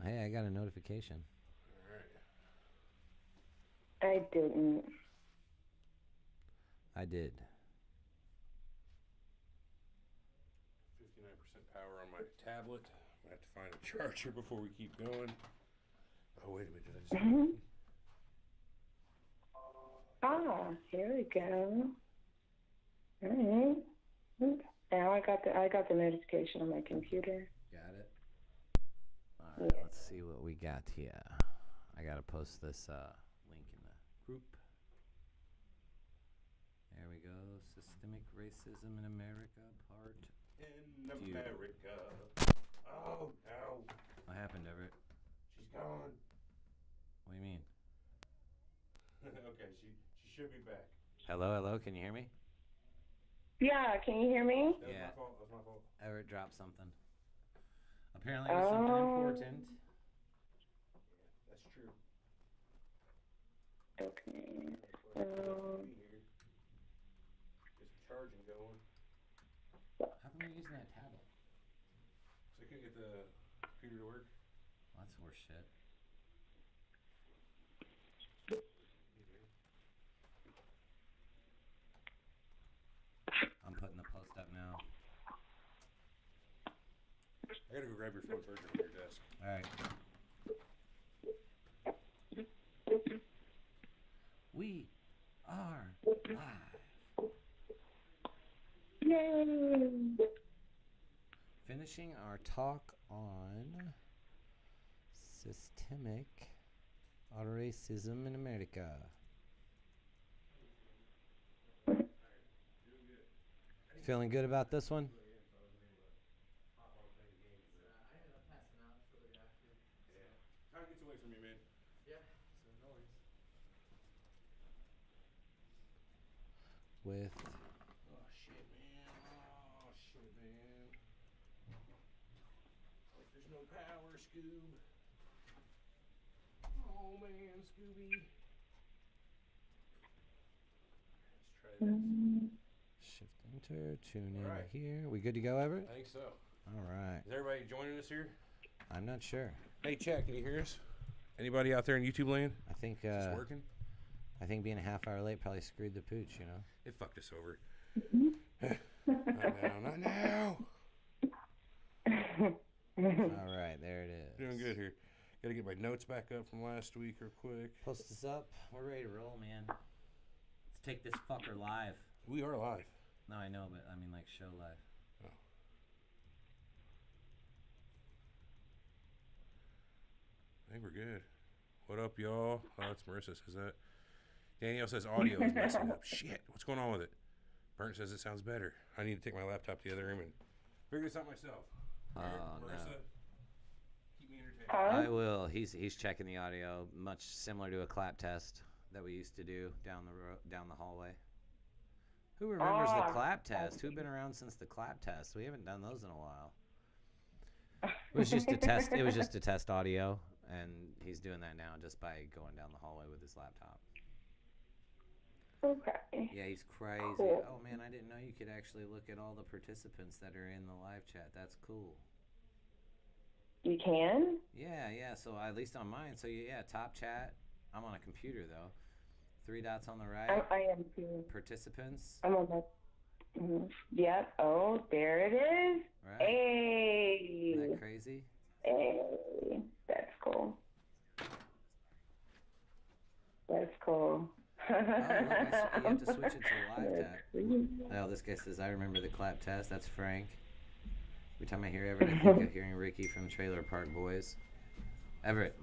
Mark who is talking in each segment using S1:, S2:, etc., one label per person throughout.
S1: Hey, I got a notification.
S2: I didn't.
S1: I did.
S3: 59% power on my tablet. I have to find a charger before we keep going. Oh, wait a minute. Did I just...
S2: Here we go. All right. Now I got the notification on my computer.
S1: Got it. All right, let's see what we got here. I gotta post this link in the group. There we go. Systemic racism in America, part
S3: in America. Oh no!
S1: What happened, Everett?
S3: She's gone.
S1: What do you mean?
S3: Okay, she should be back.
S1: Hello. Can you hear me?
S2: Yeah, can you hear me?
S3: That was my fault. That was my fault.
S1: Everett dropped something. Apparently it was something important.
S3: Yeah, that's true.
S2: Okay.
S3: Get some charging going.
S1: How come you're using that tablet?
S3: So I can't get the computer to work.
S1: Well, that's horse shit. I'm putting the post up now.
S3: I gotta go grab your phone charger from your desk.
S1: Alright. We are live.
S2: Yay!
S1: Finishing our talk on systemic racism in America. Feeling good about this one?
S3: Time gets away from me, man.
S1: Yeah, so no worries. With
S3: Oh shit, man. Like there's no power, Scoob. Oh man, Scooby. Let's try this.
S1: shift enter, tune in
S3: Right.
S1: here. We good to go, Everett?
S3: I think so.
S1: All right.
S3: Is everybody joining us here?
S1: I'm not sure.
S3: Hey, chat, can you hear us? Anybody out there in YouTube land?
S1: I think
S3: Is this working?
S1: I think being a half hour late probably screwed the pooch, you know.
S3: It fucked us over. Not now.
S1: All right, there it is.
S3: Doing good here. Gotta get my notes back up from last week real quick.
S1: Post this up. We're ready to roll, man. Let's take this fucker live.
S3: We are live.
S1: No, I know, but I mean like show live.
S3: Oh. I think we're good. What up, y'all? Oh, it's Marissa says that. Danielle says audio is messing up. Shit, what's going on with it? Burnt says it sounds better. I need to take my laptop to the other room and figure this out myself.
S1: Oh,
S3: Marissa,
S1: no.
S3: keep me entertained.
S1: I will. He's checking the audio, much similar to a clap test that we used to do down the hallway. Who remembers the clap test? Who've been around since the clap test? We haven't done those in a while. It was just a test. It was just a test audio, and he's doing that now just by going down the hallway with his laptop.
S2: Okay.
S1: Yeah, he's crazy.
S2: Cool.
S1: Oh man, I didn't know you could actually look at all the participants that are in the live chat. That's cool.
S2: You can?
S1: Yeah. So at least on mine. So yeah, top chat. I'm on a computer though. 3 dots on the right.
S2: I am too.
S1: Participants.
S2: I'm on that. Yep. Oh, there it is.
S1: Right.
S2: Hey.
S1: Isn't that crazy?
S2: Hey. That's cool. That's cool.
S1: Oh, look, you have to switch it to live tap. Oh, this guy says, I remember the clap test. That's Frank. Every time I hear Everett, I think of hearing Ricky from Trailer Park Boys. Everett,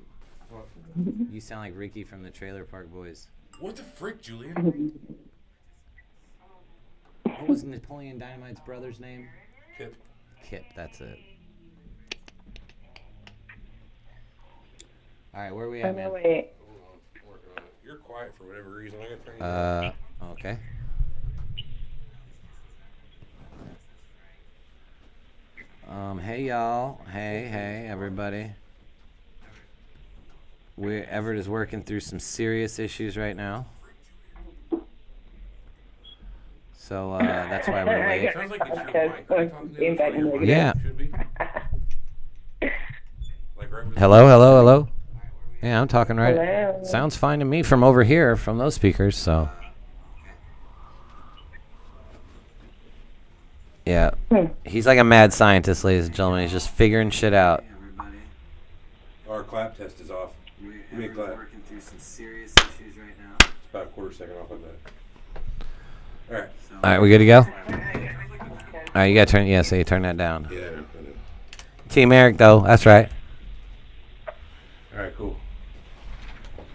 S1: you sound like Ricky from the Trailer Park Boys.
S3: What the frick, Julian?
S1: What was Napoleon Dynamite's brother's name?
S3: Kip.
S1: Kip, that's it. All right, where are we at, man?
S2: Wait.
S3: Hold on, I'm working on it. You're quiet for whatever reason. I gotta turn you
S1: Okay. Hey y'all. Hey everybody. Everett is working through some serious issues right now. So that's why we're late.
S3: Sounds like it's your mic. Are you talking to us on your mic?
S1: Yeah.
S3: Should be. Like right with
S1: Hello. Yeah, I'm talking right.
S2: Hello.
S1: Sounds fine to me from over here, from those speakers. So. Yeah. He's like a mad scientist, ladies and gentlemen. He's just figuring shit out.
S3: Our clap test is off.
S1: We're working through some serious issues right now.
S3: It's about a quarter second off of that. All right.
S1: All right, we good to go? All right, you got to turn. Yeah, so you turn that down.
S3: Yeah.
S1: Team Eric, though. That's right.
S3: All right, cool.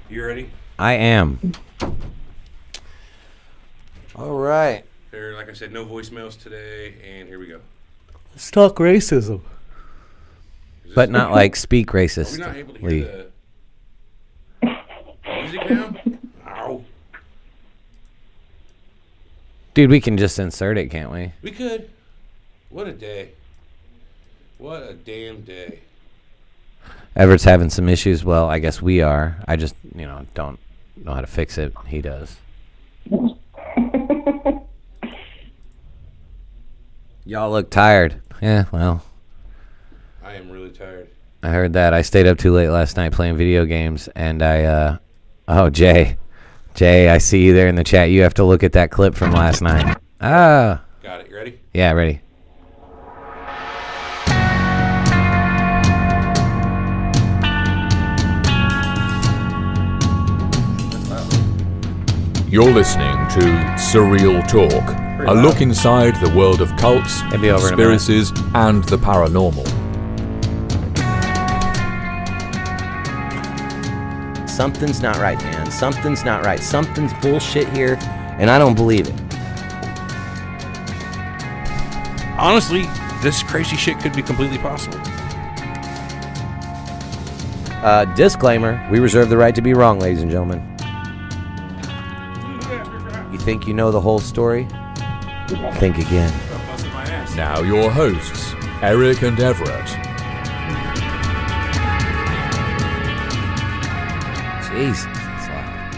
S3: You ready?
S1: I am. All right.
S3: There, like I said, no voicemails today, and here we go.
S1: Let's talk racism. But not like speak
S3: Are we
S1: racist.
S3: not able to hear the music now? Ow.
S1: Dude, we can just insert it, can't we?
S3: We could. What a day. What a damn day.
S1: Everett's having some issues. Well, I guess we are. I just, don't know how to fix it. He does. Y'all look tired. Yeah, well.
S3: I am really tired.
S1: I heard that. I stayed up too late last night playing video games, and Jay, I see you there in the chat. You have to look at that clip from last night. Ah.
S3: Got it. You ready?
S1: Yeah, ready.
S4: You're listening to Surreal Talk, a look inside the world of cults,
S1: It'll be over in a minute.
S4: conspiracies, and the paranormal.
S5: Something's not right, man. Something's not right. Something's bullshit here, and I don't believe it.
S3: Honestly, this crazy shit could be completely possible.
S5: Disclaimer, we reserve the right to be wrong, ladies and gentlemen. You think you know the whole story? Think again.
S4: Now your hosts, Eric and Everett.
S1: Jesus, that's loud.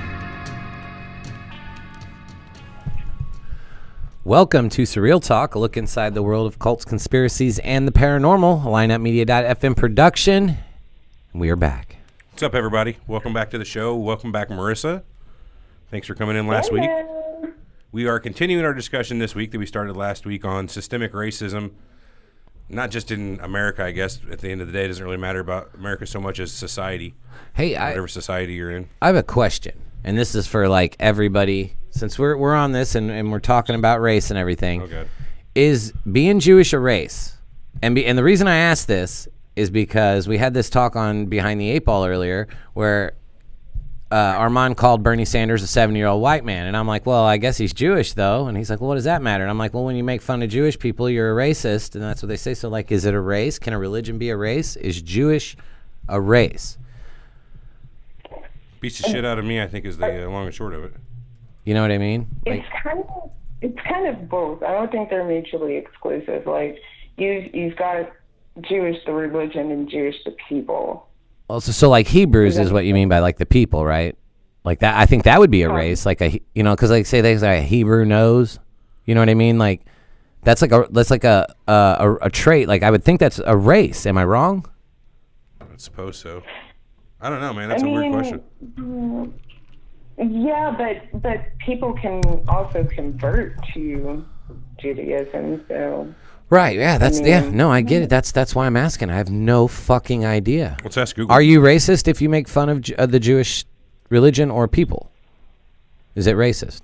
S1: Welcome to Surreal Talk, a look inside the world of cults, conspiracies, and the paranormal. A lineupmedia.fm production. And we are back.
S3: What's up, everybody? Welcome back to the show. Welcome back, Marissa. Thanks for coming in last week. We are continuing our discussion this week that we started last week on systemic racism, not just in America, I guess. At the end of the day, it doesn't really matter about America so much as society.
S1: Hey,
S3: Whatever society you're in.
S1: I have a question, and this is for like everybody. Since we're on this and we're talking about race and everything,
S3: Okay.
S1: is being Jewish a race? And the reason I ask this is because we had this talk on Behind the Eight Ball earlier, where Armand called Bernie Sanders a 70-year-old white man, and I'm like, well, I guess he's Jewish though, and he's like, well, what does that matter? And I'm like, well, when you make fun of Jewish people, you're a racist, and that's what they say. So like, is it a race? Can a religion be a race? Is Jewish a race?
S3: Beats the shit out of me, I think, is the long and short of it.
S1: You know what I mean? Like,
S2: It's kind of both. I don't think they're mutually exclusive. Like you've got Jewish the religion and Jewish the people.
S1: also, so like Hebrews is what you mean by like the people, right? Like that, I think that would be a race, like because like say there's like a Hebrew nose, you know what I mean? Like that's like a trait. Like I would think that's a race. Am I wrong?
S3: I suppose so. I don't know, man. That's a weird question.
S2: Yeah, but people can also convert to Judaism, so.
S1: Right. Yeah. No, I get it. That's why I'm asking. I have no fucking idea.
S3: Let's ask Google.
S1: Are you racist if you make fun of the Jewish religion or people? Is it racist?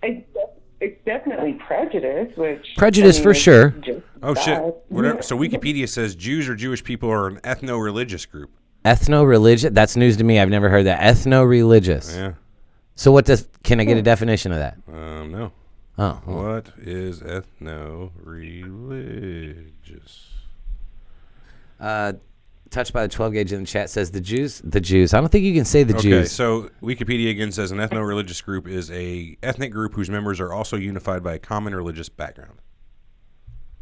S2: It's definitely prejudice, which
S1: Prejudice for sure.
S3: Oh, shit. Whatever. So Wikipedia says Jews or Jewish people are an ethno-religious group.
S1: Ethno-religious? That's news to me. I've never heard that. Ethno-religious.
S3: Yeah.
S1: So can I get a definition of that?
S3: No.
S1: Oh. Well.
S3: What is ethno-religious?
S1: Touched by the 12 gauge in the chat says the Jews. I don't think you can say the Jews.
S3: Okay, so Wikipedia again says an ethno-religious group is a ethnic group whose members are also unified by a common religious background.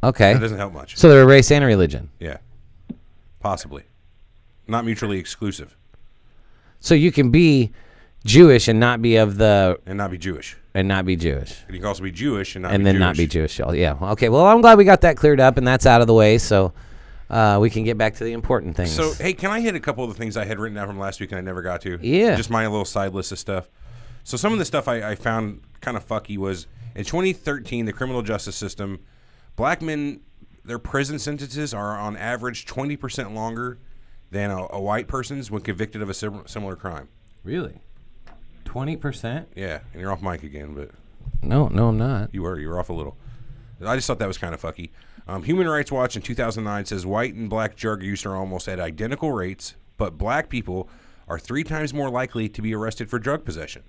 S1: Okay.
S3: That doesn't help much.
S1: So they're a race and a religion.
S3: Yeah. Possibly. Not mutually exclusive.
S1: So you can be Jewish and not be of the
S3: And not be Jewish.
S1: and not be Jewish.
S3: And you can also be Jewish and not
S1: And
S3: be
S1: then
S3: Jewish.
S1: not be Jewish. Yeah. Okay. Well, I'm glad we got that cleared up and that's out of the way. So we can get back to the important things.
S3: So, hey, can I hit a couple of the things I had written down from last week and I never got to?
S1: Yeah.
S3: Just my little side list of stuff. So some of the stuff I found kind of fucky was in 2013, the criminal justice system, black men, their prison sentences are on average 20% longer than a white person's when convicted of a similar crime.
S1: Really? 20%?
S3: Yeah, and you're off mic again, but
S1: No, I'm not.
S3: you were off a little. I just thought that was kind of fucky. Human Rights Watch in 2009 says white and black drug use are almost at identical rates, but black people are 3 times more likely to be arrested for drug possession.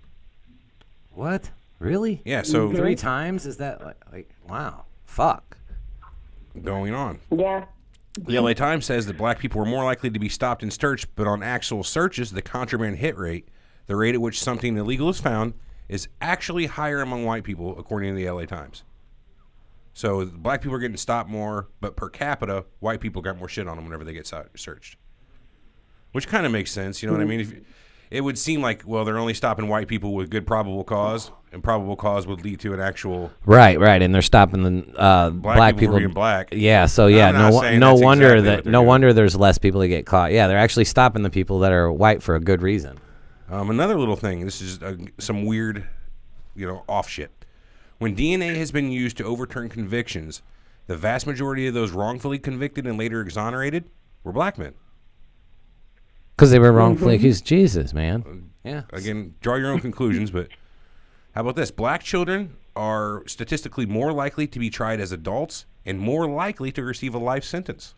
S1: What? Really?
S3: Yeah, so
S1: 3 times? Is that like wow? Fuck.
S3: going on.
S2: Yeah.
S3: The LA Times says that black people are more likely to be stopped and searched, but on actual searches, the contraband hit rate, the rate at which something illegal is found, is actually higher among white people, according to the LA Times. So black people are getting stopped more, but per capita, white people got more shit on them whenever they get searched. Which kind of makes sense, you know what I mean? It would seem like, well, they're only stopping white people with good probable cause, and probable cause would lead to an actual
S1: Right, and they're stopping the black people
S3: from being black.
S1: Yeah, so yeah,
S3: I'm not saying
S1: no
S3: that's
S1: wonder
S3: exactly what
S1: that
S3: they're
S1: no
S3: doing.
S1: wonder there's less people that get caught. Yeah, they're actually stopping the people that are white for a good reason.
S3: Another little thing, this is some weird, off shit. When DNA has been used to overturn convictions, the vast majority of those wrongfully convicted and later exonerated were black men.
S1: Because they were wrongfully accused. Jesus, man. Yeah.
S3: Again, draw your own conclusions, but how about this? Black children are statistically more likely to be tried as adults and more likely to receive a life sentence.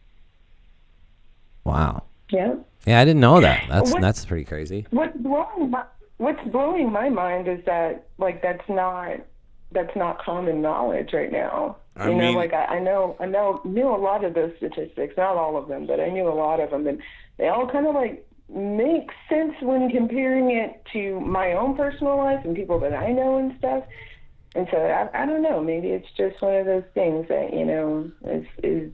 S1: Wow.
S2: Yeah.
S1: Yeah, I didn't know that.
S2: What-
S1: That's pretty crazy.
S2: What's blowing my mind is that that's not common knowledge right now.
S3: I
S2: You know,
S3: mean-
S2: like I knew a lot of those statistics, not all of them, but I knew a lot of them, and they all kind of make sense when comparing it to my own personal life and people that I know and stuff. And so I don't know. Maybe it's just one of those things that is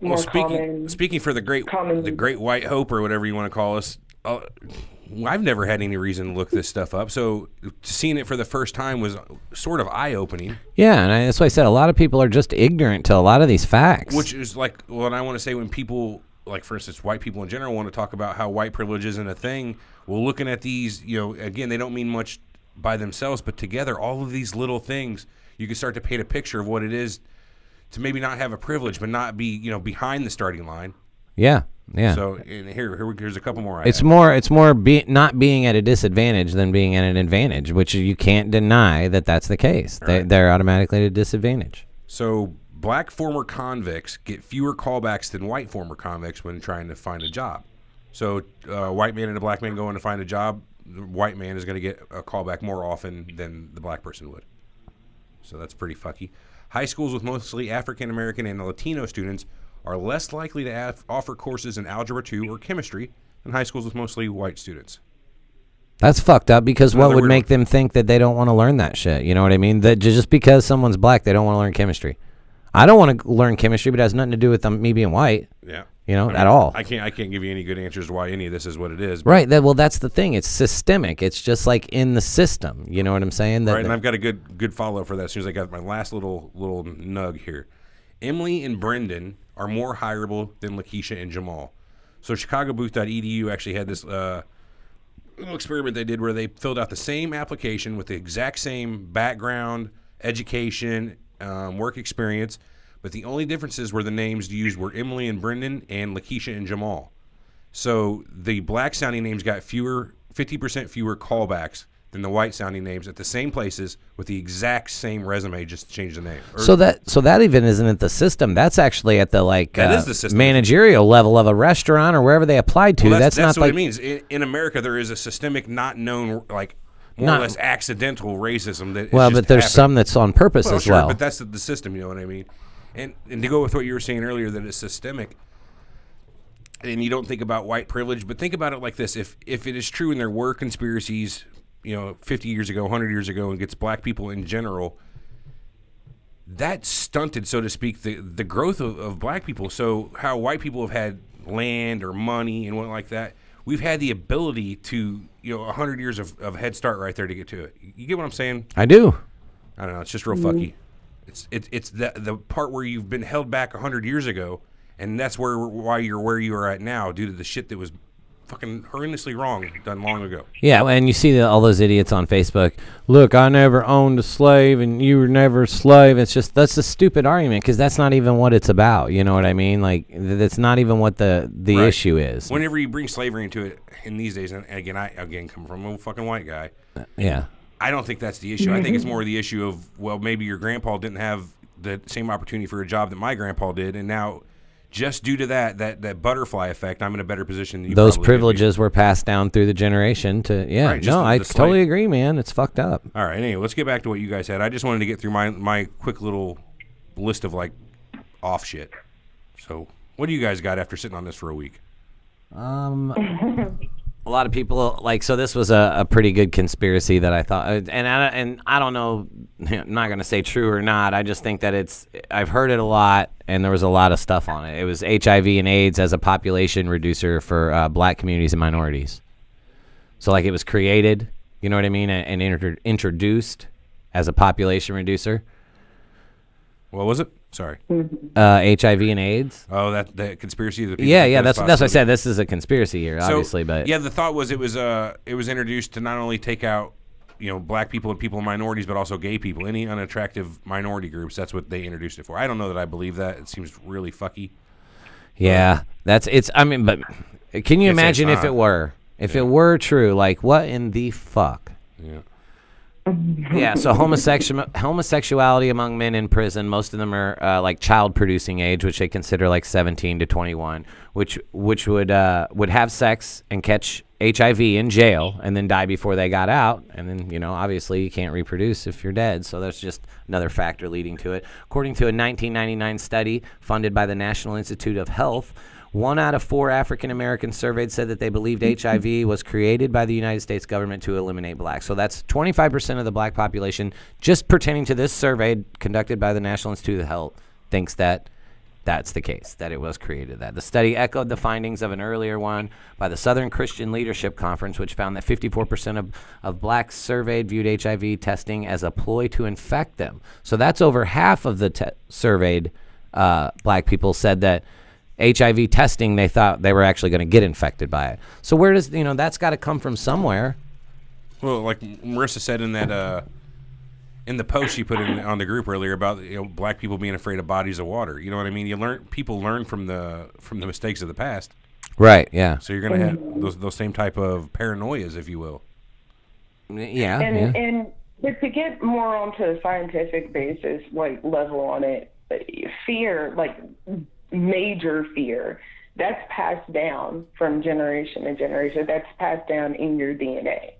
S2: more common.
S3: Speaking for the great white hope or whatever you want to call us, I've never had any reason to look this stuff up. So seeing it for the first time was sort of eye opening.
S1: Yeah, and that's why I said a lot of people are just ignorant to a lot of these facts.
S3: Which is like what I want to say when people, like for instance, white people in general want to talk about how white privilege isn't a thing. Well, looking at these, again, they don't mean much by themselves, but together, all of these little things, you can start to paint a picture of what it is to maybe not have a privilege, but not be, behind the starting line.
S1: Yeah.
S3: So and here's a couple more.
S1: It's more not being at a disadvantage than being at an advantage, which you can't deny that's the case. They're automatically at a disadvantage.
S3: So black former convicts get fewer callbacks than white former convicts when trying to find a job. So a white man and a black man going to find a job, the white man is going to get a callback more often than the black person would. So that's pretty fucky. High schools with mostly African American and Latino students are less likely to offer courses in Algebra 2 or chemistry than high schools with mostly white students.
S1: That's fucked up because what
S3: Another
S1: would
S3: weird
S1: make them think that they don't want to learn that shit? You know what I mean? That just because someone's black, they don't want to learn chemistry. I don't want to learn chemistry, but it has nothing to do with me being white.
S3: Yeah.
S1: At all.
S3: I can't give you any good answers to why any of this is what it is.
S1: Right. Well, that's the thing. It's systemic. It's just like in the system. You know what I'm saying?
S3: Right, and I've got a good follow-up for that as soon as I got my last little nug here. Emily and Brendan are more hireable than Lakeisha and Jamal. So ChicagoBooth.edu actually had this little experiment they did where they filled out the same application with the exact same background, education, work experience, but the only differences were the names used were Emily and Brendan and Lakeisha and Jamal. So the black-sounding names got 50% fewer callbacks than the white-sounding names at the same places with the exact same resume, just change the name.
S1: So that even isn't at the system. That's actually at the
S3: that is the system.
S1: managerial level of a restaurant or wherever they applied to.
S3: Well,
S1: that's not
S3: what
S1: like,
S3: it means. In America, there is a systemic, not known, more or less accidental racism that.
S1: But there's some that's on purpose as well.
S3: But that's the system. You know what I mean? And to go with what you were saying earlier, that it's systemic. And you don't think about white privilege, but think about it like this: if it is true, and there were conspiracies, 50 years ago, 100 years ago, and gets black people in general, that stunted, so to speak, the growth of black people. So how white people have had land or money and what like that, we've had the ability to, 100 years of head start right there to get to it. You get what I'm saying?
S1: I do.
S3: I don't know. It's just real fucky. It's the part where you've been held back 100 years ago, and that's why you're where you are at now due to the shit that was fucking horrendously wrong done long ago.
S1: Yeah, and you see all those idiots on Facebook. Look, I never owned a slave, and you were never a slave. It's just that's a stupid argument because that's not even what it's about. You know what I mean? Like that's not even what the
S3: Right.
S1: issue is.
S3: Whenever you bring slavery into it in these days, and again, I come from a fucking white guy.
S1: Yeah.
S3: I don't think that's the issue. I think it's more the issue of, well, maybe your grandpa didn't have the same opportunity for a job that my grandpa did, and now just due to that butterfly effect, I'm in a better position than you.
S1: Those privileges were passed down through the generation to,
S3: Right,
S1: no, I totally agree, man. It's fucked up.
S3: All right, anyway, let's get back to what you guys had. I just wanted to get through my quick little list of, like, off shit. So what do you guys got after sitting on this for a week?
S1: A lot of people so this was a pretty good conspiracy that I thought, and I don't know, I'm not going to say true or not. I just think that I've heard it a lot, and there was a lot of stuff on it. It was HIV and AIDS as a population reducer for black communities and minorities. So it was created, you know what I mean, and introduced as a population reducer.
S3: What was it? Sorry.
S1: HIV and AIDS.
S3: Oh, that conspiracy. Of the people
S1: Yeah. That's what I said. This is a conspiracy here, obviously, but
S3: yeah, the thought was it was introduced to not only take out black people and people in minorities, but also gay people, any unattractive minority groups. That's what they introduced it for. I don't know that I believe that. It seems really fucky.
S1: Yeah, I mean, but can you imagine if it were? If it were true, what in the fuck?
S3: Yeah.
S1: Yeah, so homosexuality among men in prison, most of them are child producing age, which they consider 17 to 21, which would have sex and catch HIV in jail and then die before they got out, and then obviously you can't reproduce if you're dead, so that's just another factor leading to it. According to a 1999 study funded by the National Institute of Health, 1 out of 4 African Americans surveyed said that they believed HIV was created by the United States government to eliminate blacks. So that's 25% of the black population, just pertaining to this survey conducted by the National Institute of Health, thinks that that's the case, that it was created. That the study echoed the findings of an earlier one by the Southern Christian Leadership Conference, which found that 54% of blacks surveyed viewed HIV testing as a ploy to infect them. So that's over half of the surveyed black people said that HIV testing, they thought they were actually going to get infected by it. So where does, that's got to come from somewhere.
S3: Well, like Marissa said in that, in the post she put on the group earlier about black people being afraid of bodies of water. You know what I mean? People learn from the mistakes of the past.
S1: Right. Yeah.
S3: So you're going to have those same type of paranoias, if you will.
S1: Yeah.
S2: And to get more onto a scientific basis, level on it, fear, major fear, that's passed down from generation to generation. That's passed down in your DNA.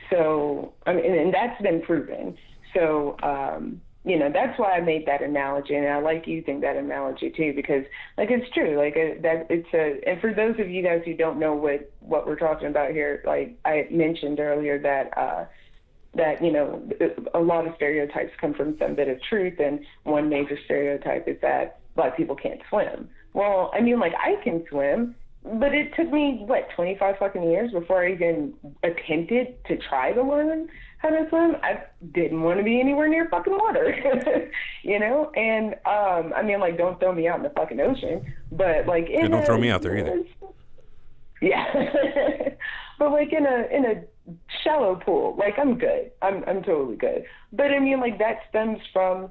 S2: So, I mean, and that's been proven. So, that's why I made that analogy, and I like using that analogy too, because it's true. And for those of you guys who don't know what we're talking about here, I mentioned earlier that a lot of stereotypes come from some bit of truth, and one major stereotype is that black people can't swim. Well, I mean, I can swim, but it took me, 25 fucking years before I even attempted to try to learn how to swim. I didn't want to be anywhere near fucking water, And, I mean, don't throw me out in the fucking ocean, but,
S3: don't throw me out there either.
S2: Yeah. But, in a shallow pool, I'm good. I'm totally good. But, I mean, that stems from,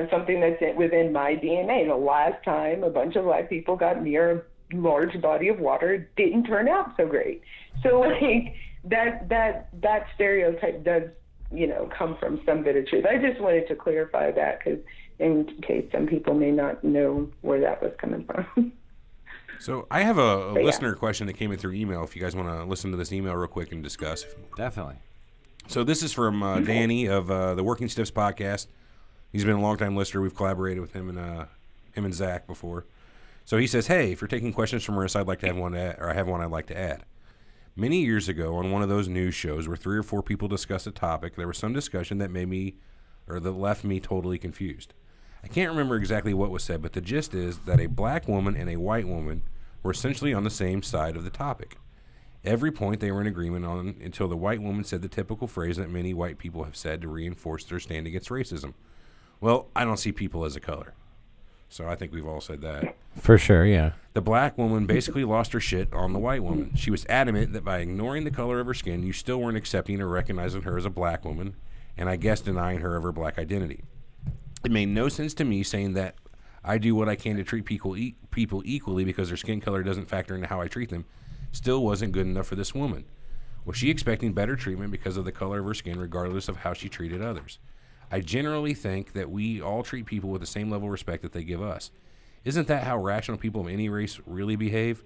S2: something that's within my DNA. The last time a bunch of black people got near a large body of water, it didn't turn out so great. So that stereotype does, come from some bit of truth. I just wanted to clarify that because in case some people may not know where that was coming from.
S3: So I have a listener question that came in through email. If you guys want to listen to this email real quick and discuss.
S1: Definitely.
S3: So this is from Danny of the Working Stiffs podcast. He's been a long-time listener. We've collaborated with him and Zach before. So he says, "Hey, if you're taking questions from Marissa, I'd like to have one, I have one I'd like to add. Many years ago, on one of those news shows where 3 or 4 people discussed a topic, there was some discussion that left me totally confused. I can't remember exactly what was said, but the gist is that a black woman and a white woman were essentially on the same side of the topic. Every point they were in agreement on until the white woman said the typical phrase that many white people have said to reinforce their stand against racism. Well, I don't see people as a color. So I think we've all said that.
S1: For sure, yeah.
S3: The black woman basically lost her shit on the white woman. She was adamant that by ignoring the color of her skin, you still weren't accepting or recognizing her as a black woman, and I guess denying her of her black identity. It made no sense to me saying that I do what I can to treat people equally because their skin color doesn't factor into how I treat them. Still wasn't good enough for this woman. Was she expecting better treatment because of the color of her skin, regardless of how she treated others? I generally think that we all treat people with the same level of respect that they give us. Isn't that how rational people of any race really behave?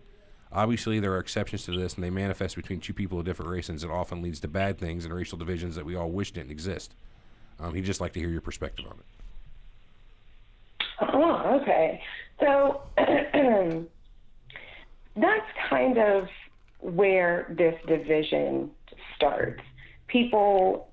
S3: Obviously, there are exceptions to this, and they manifest between two people of different races, and it often leads to bad things and racial divisions that we all wish didn't exist. He'd just like to hear your perspective on it.
S2: Oh, okay. So that's kind of where this division starts. People,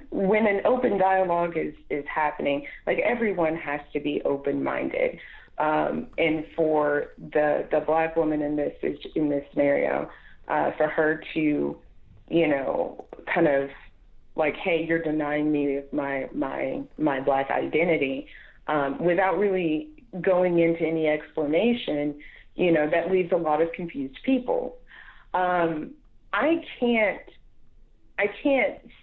S2: when an open dialogue is happening, like everyone has to be open-minded. And for the black woman in this scenario, for her to, kind of like, hey, you're denying me of my black identity, without really going into any explanation, that leaves a lot of confused people. I can't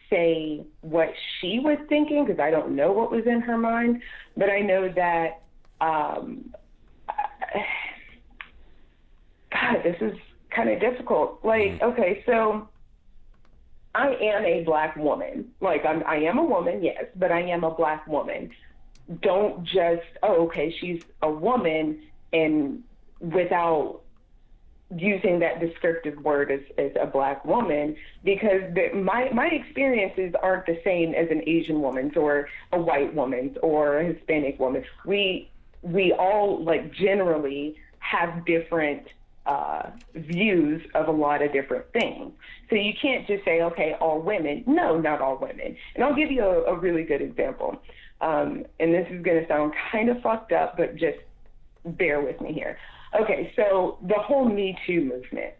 S2: say what she was thinking because I don't know what was in her mind, but I know that, God, this is kind of difficult. Like, okay, so I am a black woman. Like, I am a woman, yes, but I am a black woman. Don't just, okay, she's a woman, and without using that descriptive word as a black woman, because my experiences aren't the same as an Asian woman's or a white woman's or a Hispanic woman's. We all, like, generally have different views of a lot of different things. So you can't just say, okay, all women. No, not all women. And I'll give you a really good example. And this is going to sound kind of fucked up, but just bear with me here. Okay, so the whole Me Too movement.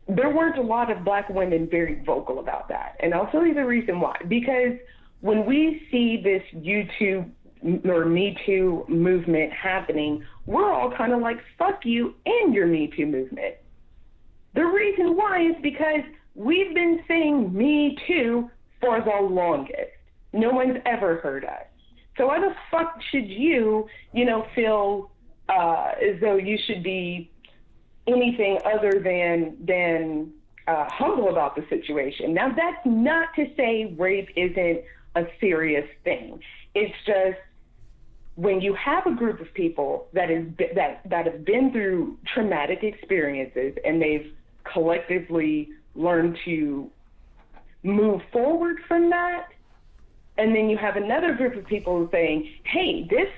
S2: There weren't a lot of black women very vocal about that. And I'll tell you the reason why. Because when we see this YouTube or Me Too movement happening, we're all kind of like, fuck you and your Me Too movement. The reason why is because we've been saying Me Too for the longest. No one's ever heard us. So why the fuck should you, feel as though you should be anything other than humble about the situation? Now, that's not to say rape isn't a serious thing. It's just when you have a group of people that have been through traumatic experiences and they've collectively learned to move forward from that, and then you have another group of people saying, hey, this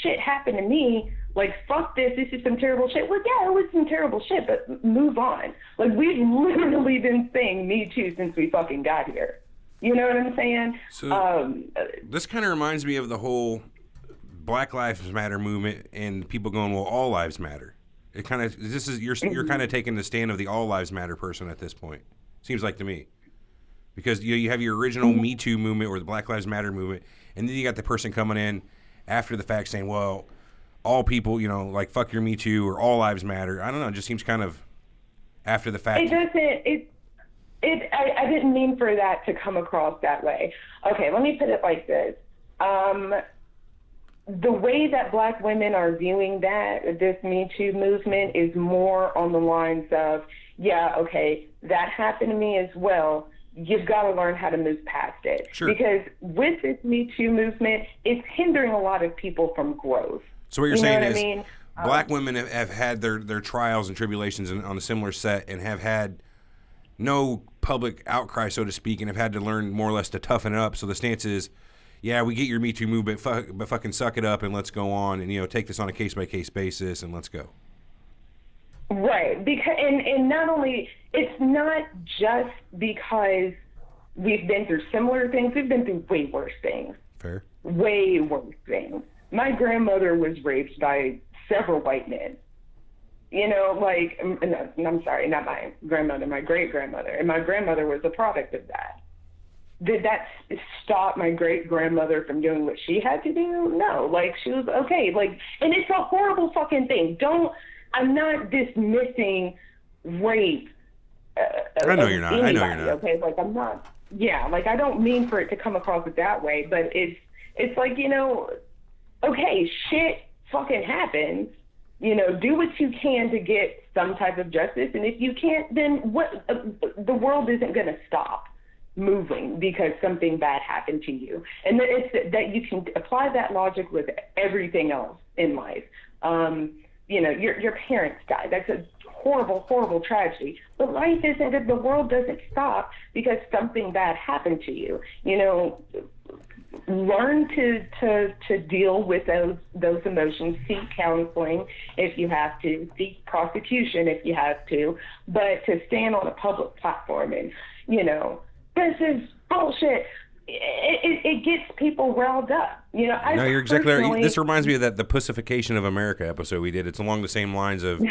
S2: shit happened to me, like, fuck this is some terrible shit. Well, yeah, it was some terrible shit, but move on. Like, we've literally been saying Me Too since we fucking got here. You know what I'm saying?
S3: So this kind of reminds me of the whole Black Lives Matter movement and people going, well, all lives matter. It kind of, you're kind of taking the stand of the all lives matter person at this point. Seems like to me. Because you have your original Me Too movement or the Black Lives Matter movement, and then you got the person coming in after the fact saying, well, all people, like, fuck your Me Too or all lives matter. I don't know. It just seems kind of after the fact.
S2: It doesn't. I didn't mean for that to come across that way. Okay, let me put it like this. The way that black women are viewing this Me Too movement is more on the lines of, yeah, okay, that happened to me as well. You've got to learn how to move past it.
S3: Sure.
S2: Because with this Me Too movement, it's hindering a lot of people from growth.
S3: So what you're saying is black women have had their trials and tribulations on a similar set and have had no public outcry, so to speak, and have had to learn more or less to toughen it up. So the stance is, yeah, we get your Me Too movement, but fucking suck it up and let's go on and, take this on a case-by-case basis and let's go.
S2: Right. Because, and not only, it's not just because we've been through similar things, we've been through way worse things.
S3: Fair.
S2: Way worse things. My grandmother was raped by several white men. You know, like, no, I'm sorry, not my grandmother, my great-grandmother. And my grandmother was a product of that. Did that stop my great-grandmother from doing what she had to do? No. Like, she was okay. Like, and it's a horrible fucking thing. I'm not dismissing rape.
S3: I know you're not.
S2: Anybody,
S3: I know you're not.
S2: Okay, like, I'm not. Yeah, like, I don't mean for it to come across that way, but it's like, you know, okay, shit fucking happens. You know, do what you can to get some type of justice, and if you can't, then what? The world isn't going to stop moving because something bad happened to you, and then it's that you can apply that logic with everything else in life. You know, your parents died. That's a horrible, horrible tragedy. But life isn't good. The world doesn't stop because something bad happened to you. You know, learn to deal with those emotions. Seek counseling if you have to. Seek prosecution if you have to. But to stand on a public platform and, you know, this is bullshit. It gets people riled up. You know,
S3: no, you're exactly right. This reminds me of the Pussification of America episode we did. It's along the same lines of,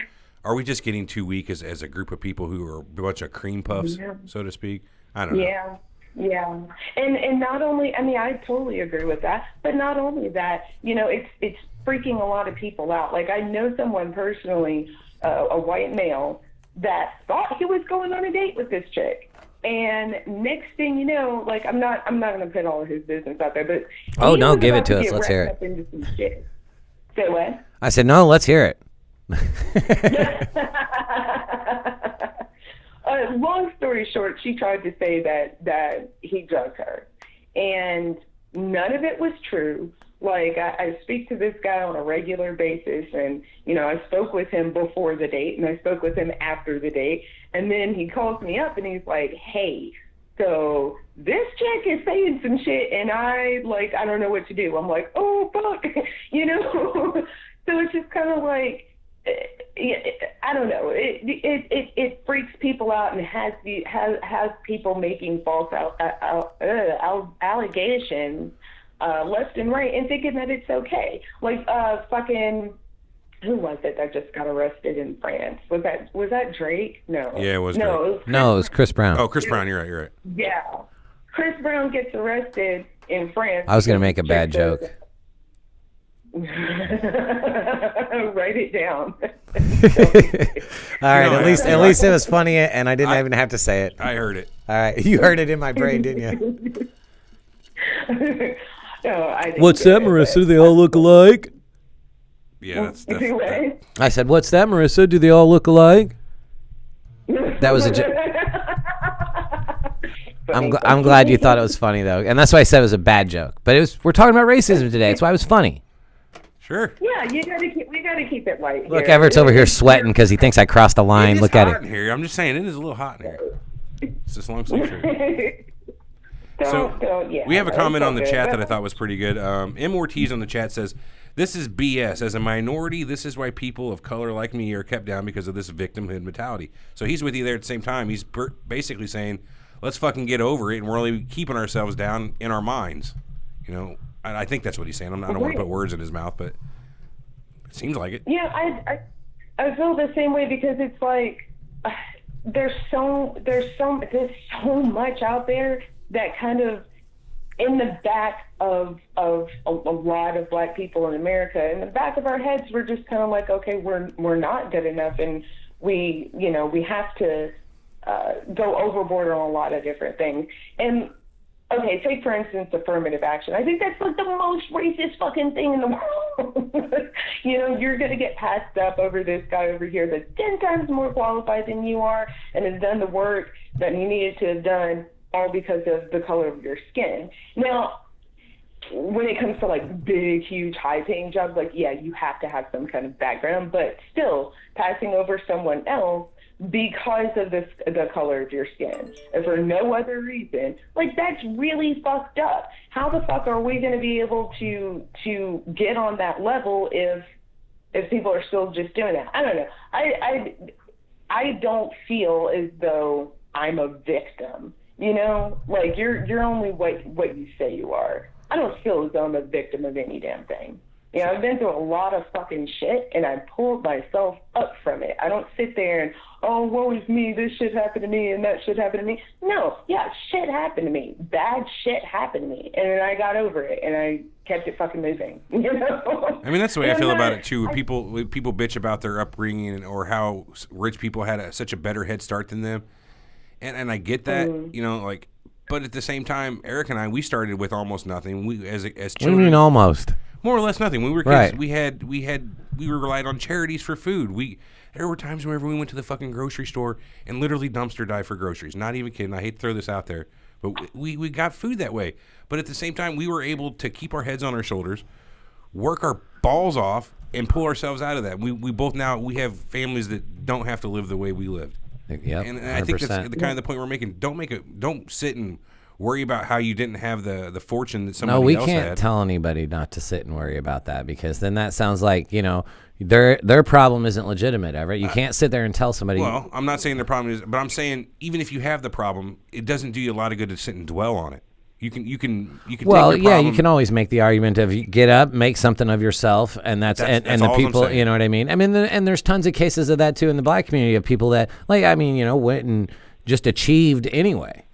S3: are we just getting too weak as a group of people who are a bunch of cream puffs, so to speak? I don't know.
S2: Yeah. And not only, I mean, I totally agree with that, but not only that, you know, it's freaking a lot of people out. Like, I know someone personally, a white male, that thought he was going on a date with this chick. And next thing you know, like, I'm not going to put all of his business out there, but
S5: oh no, give it to us. Let's hear it.
S2: Into some shit. Say what?
S5: I said no. Let's hear it.
S2: Long story short, she tried to say that he drugged her, and none of it was true. Like, I speak to this guy on a regular basis, and, you know, I spoke with him before the date, and I spoke with him after the date, and then he calls me up, and he's like, hey, so this chick is saying some shit, and I don't know what to do. I'm like, oh, fuck, you know? So it's just kind of like, I don't know. It freaks people out and has people making false allegations left and right and thinking that it's okay. Like fucking, who was it that just got arrested in France? Was that Drake? No.
S3: Yeah, it was.
S5: No, it was Chris Brown.
S3: Oh, Chris Brown. You're right.
S2: Yeah, Chris Brown gets arrested in France.
S5: I was gonna make a bad joke.
S2: Write it down.
S5: All right, at least it was funny, and I didn't even have to say it.
S3: I heard it.
S5: All right, you heard it in my brain, didn't you?
S2: No, I didn't.
S5: What's that, Marissa? Do they all look alike?
S3: Yeah, that's
S5: I said, what's that, Marissa? Do they all look alike? That was a joke. I'm glad you thought it was funny, though, and that's why I said it was a bad joke. But we're talking about racism today. That's why it was funny.
S3: Sure.
S2: Yeah, we gotta keep it light.
S5: Look, Everett's over here sweating because he thinks I crossed the line. Look at it.
S3: In here. I'm just saying, it is a little hot in here. It's just long sleeve shirt. We have a comment on the chat that I thought was pretty good. M. Ortiz on the chat says, this is BS. As a minority, this is why people of color like me are kept down because of this victimhood mentality. So he's with you there at the same time. He's basically saying, let's fucking get over it, and we're only keeping ourselves down in our minds. You know, I think that's what he's saying. I don't want to put words in his mouth, but it seems like it.
S2: Yeah, I feel the same way because it's like there's so much out there that kind of in the back of a lot of black people in America, in the back of our heads, we're just kind of like, okay, we're not good enough, and we have to go overboard on a lot of different things. And okay, take for instance affirmative action. I think that's like the most racist fucking thing in the world. You know, you're gonna get passed up over this guy over here that's 10 times more qualified than you are and has done the work that he needed to have done, all because of the color of your skin. Now, when it comes to like big, huge, high-paying jobs, like, yeah, you have to have some kind of background, but still passing over someone else because of the color of your skin, and for no other reason, like, that's really fucked up. How the fuck are we going to be able to get on that level if people are still just doing that? I don't know. I don't feel as though I'm a victim. You know, like, you're only what you say you are. I don't feel as though I'm a victim of any damn thing. You know, I've been through a lot of fucking shit, and I pulled myself up from it. I don't sit there and, oh, woe is me, this shit happened to me, and that shit happened to me. No, yeah, shit happened to me. Bad shit happened to me. And then I got over it, and I kept it fucking moving. You know?
S3: I mean, that's the way I feel about it, too. People bitch about their upbringing or how rich people had such a better head start than them. And I get that, you know, like, but at the same time, Eric and I, we started with almost nothing. We as children.
S1: What do you mean almost?
S3: More or less nothing. When we were kids,
S1: Right.
S3: we relied on charities for food. There were times whenever we went to the fucking grocery store and literally dumpster dive for groceries. Not even kidding. I hate to throw this out there, but we got food that way. But at the same time, we were able to keep our heads on our shoulders, work our balls off, and pull ourselves out of that. We both now have families that don't have to live the way we lived.
S1: Yep,
S3: and I think that's the kind of the point we're making. Don't sit and worry about how you didn't have the fortune that somebody else had.
S1: No, we can't tell anybody not to sit and worry about that, because then that sounds like, you know, their problem isn't legitimate, Everett. You can't sit there and tell somebody.
S3: Well, I'm not saying their problem is, but I'm saying even if you have the problem, it doesn't do you a lot of good to sit and dwell on it. You can
S1: Well,
S3: take the problem.
S1: you can always make the argument of you get up, make something of yourself, and that's the
S3: all I'm
S1: people,
S3: saying.
S1: you know what I mean? I mean, and there's tons of cases of that too in the black community, of people that, like, I mean, you know, went and just achieved anyway,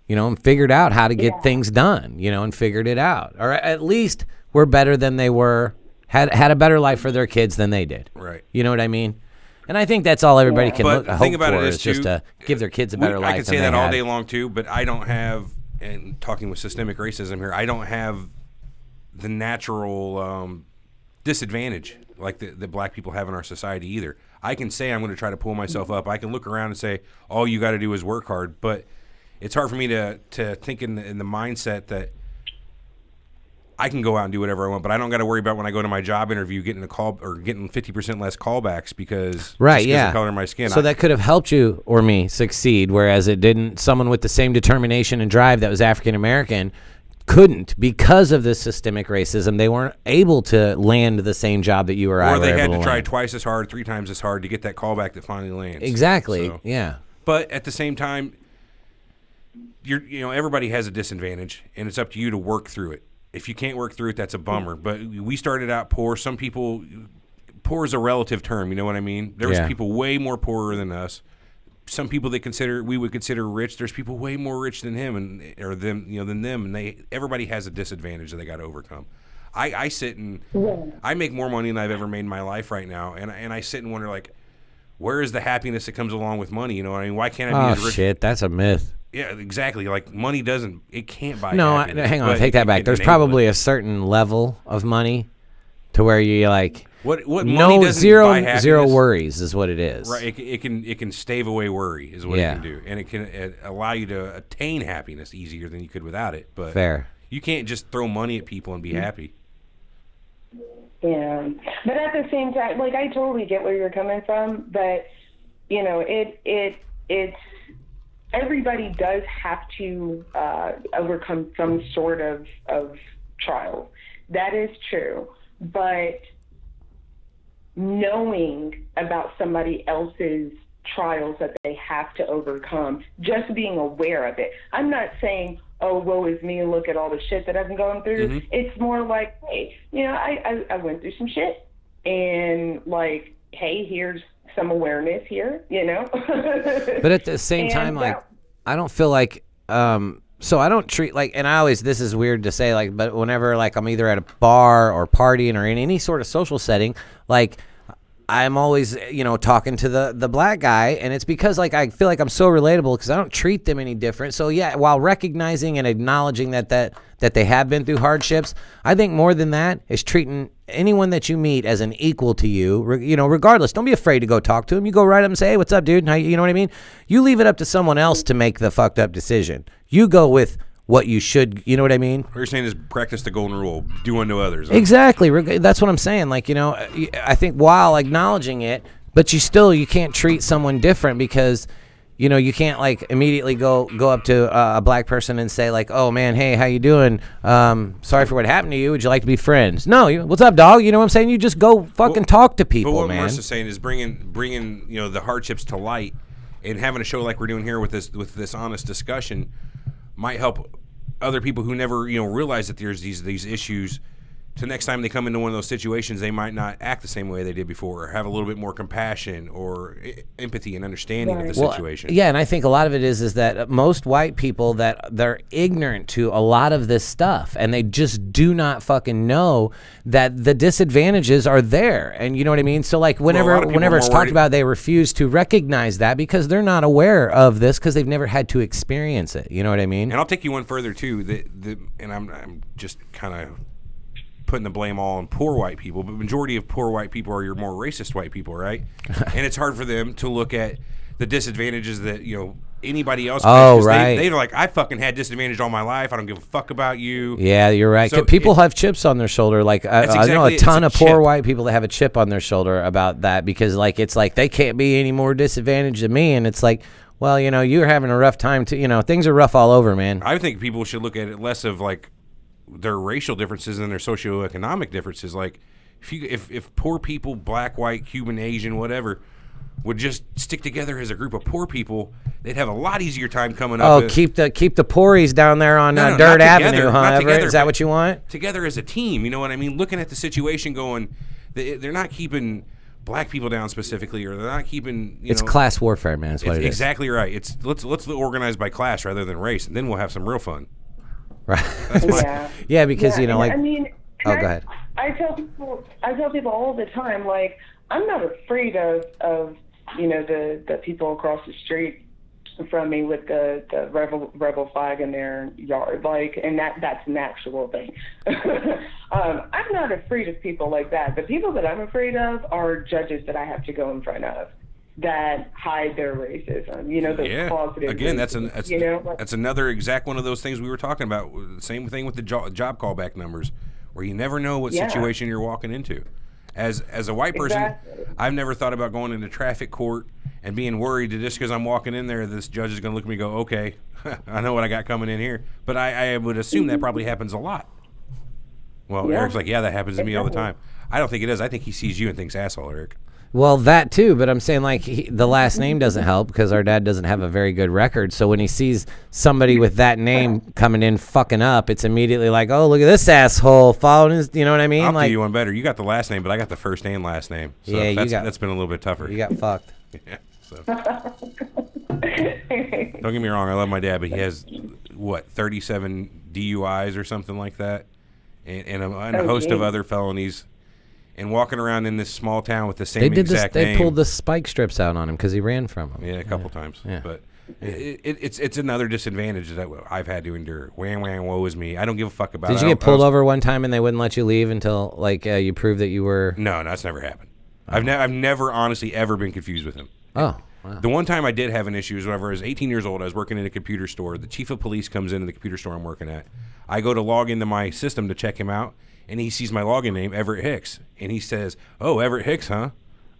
S1: you know, and figured out how to get things done, you know, and figured it out, or at least were better than they were, had a better life for their kids than they did.
S3: Right.
S1: You know what I mean? And I think that's all everybody can
S3: But the thing
S1: hope
S3: about
S1: for
S3: it is,
S1: just
S3: too,
S1: to give their kids a better life.
S3: I could say that all day long too, but I don't have. And talking with systemic racism here, I don't have the natural disadvantage like the black people have in our society either. I can say I'm going to try to pull myself up. I can look around and say, all you got to do is work hard. But it's hard for me to think in the mindset that I can go out and do whatever I want, but I don't got to worry about when I go to my job interview getting a call or getting 50% less callbacks because of the color of my skin.
S1: So that could have helped you or me succeed, whereas it didn't. Someone with the same determination and drive that was African American couldn't, because of this systemic racism. They weren't able to land the same job that you or I were able to land.
S3: Or they had to try twice as hard, 3 times as hard to get that callback that finally lands.
S1: Exactly.
S3: So,
S1: yeah.
S3: But at the same time, everybody has a disadvantage, and it's up to you to work through it. If you can't work through it, that's a bummer. But we started out poor. Some people, poor is a relative term. You know what I mean? There was people way more poorer than us. Some people we would consider rich. There's people way more rich than him than them. And everybody has a disadvantage that they got to overcome. I sit and I make more money than I've ever made in my life right now, and I sit and wonder, like, where is the happiness that comes along with money? You know what I mean? Why can't I be as rich?
S1: Oh shit, that's a myth.
S3: Yeah, exactly. Like, money can't buy
S1: No,
S3: happiness.
S1: hang on, take that back. There's probably a certain level of money to where you like
S3: what money doesn't buy happiness.
S1: Zero worries is what it is.
S3: Right. It can stave away worry is what it can do, and it can allow you to attain happiness easier than you could without it. But
S1: fair. You
S3: can't just throw money at people and be happy.
S2: Yeah, but at the same time, like, I totally get where you're coming from, but you know, it's everybody does have to overcome some sort of trial. That is true. But knowing about somebody else's trials that they have to overcome, just being aware of it. I'm not saying, oh, woe is me, look at all the shit that I've been going through. Mm-hmm. It's more like, hey, you know, I went through some shit. And, like, hey, here's some awareness here, you know?
S1: But at the same time, like, I don't feel like, so I don't treat, like, and I always, this is weird to say, like, but whenever, like, I'm either at a bar or partying or in any sort of social setting, like, I'm always, you know, talking to the black guy, and it's because, like, I feel like I'm so relatable because I don't treat them any different. So, yeah, while recognizing and acknowledging that they have been through hardships, I think more than that is treating anyone that you meet as an equal to you, you know, regardless. Don't be afraid to go talk to him. You go right up and say, hey, what's up, dude? How, you know what I mean? You leave it up to someone else to make the fucked up decision. You go with what you should, you know what I mean?
S3: What you're saying is practice the golden rule, do unto others. Huh?
S1: Exactly. That's what I'm saying. Like, you know, I think while acknowledging it, but you can't treat someone different because, you know, you can't, like, immediately go up to a black person and say, like, oh, man, hey, how you doing? Sorry for what happened to you. Would you like to be friends? No. What's up, dog? You know what I'm saying? You just go fucking talk to people,
S3: but what
S1: man.
S3: Marissa's saying is bringing, you know, the hardships to light and having a show like we're doing here with this honest discussion might help other people who never, you know, realize that there's these issues to next time they come into one of those situations, they might not act the same way they did before, or have a little bit more compassion or empathy and understanding of the situation.
S1: Yeah, and I think a lot of it is that most white people that they're ignorant to a lot of this stuff, and they just do not fucking know that the disadvantages are there. And you know what I mean? So like whenever it's talked about, they refuse to recognize that because they're not aware of this because they've never had to experience it. You know what I mean?
S3: And I'll take you one further too. And I'm just kind of putting the blame all on poor white people, but majority of poor white people are your more racist white people, right? And it's hard for them to look at the disadvantages that, you know, anybody else
S1: has. Oh, right.
S3: They're like, I fucking had disadvantage all my life. I don't give a fuck about you.
S1: Yeah, you're right. So people have chips on their shoulder. Like I know a ton of poor white people that have a chip on their shoulder about that because like it's like they can't be any more disadvantaged than me, and it's like, well, you know, you're having a rough time too. You know, things are rough all over, man.
S3: I think people should look at it less of like their racial differences and their socioeconomic differences. Like if poor people, black, white, Cuban, Asian, whatever, would just stick together as a group of poor people, they'd have a lot easier time coming up.
S1: Oh, keep the Poories down there on Dirt Avenue, huh, Everett? Is that what you want?
S3: Together as a team, you know what I mean? Looking at the situation going, they're not keeping black people down specifically, or they're not keeping,
S1: it's class warfare, man. That's what it is.
S3: Exactly right. It's let's organize by class rather than race, and then we'll have some real fun.
S1: Right. Yeah, because you know, like. I mean, go ahead.
S2: I tell people all the time, like, I'm not afraid of you know, the people across the street from me with the rebel flag in their yard, like, and that's an actual thing. I'm not afraid of people like that. The people that I'm afraid of are judges that I have to go in front of that hide their racism, you know, the closeted
S3: again,
S2: racism,
S3: that's another exact one of those things we were talking about. Same thing with the job callback numbers, where you never know what situation you're walking into. As a white person, I've never thought about going into traffic court and being worried that just because I'm walking in there, this judge is going to look at me and go, okay, I know what I got coming in here. But I would assume that probably happens a lot. Well, Eric's like, yeah, that happens to me all the time. I don't think it does. I think he sees you and thinks, asshole, Eric.
S1: Well, that too, but I'm saying like the last name doesn't help because our dad doesn't have a very good record. So when he sees somebody with that name coming in fucking up, it's immediately like, oh, look at this asshole following his, you know what I mean?
S3: I'll do you one better. You got the last name, but I got the first and last name. So yeah, that's been a little bit tougher.
S1: You got fucked.
S3: Yeah. So. Don't get me wrong, I love my dad, but he has, 37 DUIs or something like that, and a host of other felonies. And walking around in this small town with the same exact name.
S1: They pulled the spike strips out on him because he ran from them.
S3: Yeah, a couple times. Yeah. But it's another disadvantage that I've had to endure. Wham, woe is me. I don't give a fuck about it.
S1: Did you get pulled over one time and they wouldn't let you leave until like you proved that you were?
S3: No, that's never happened. Oh. I've never honestly ever been confused with him.
S1: Oh. Wow.
S3: The one time I did have an issue is whenever I was 18 years old. I was working in a computer store. The chief of police comes into the computer store I'm working at. I go to log into my system to check him out. And he sees my login name, Everett Hicks. And he says, oh, Everett Hicks, huh?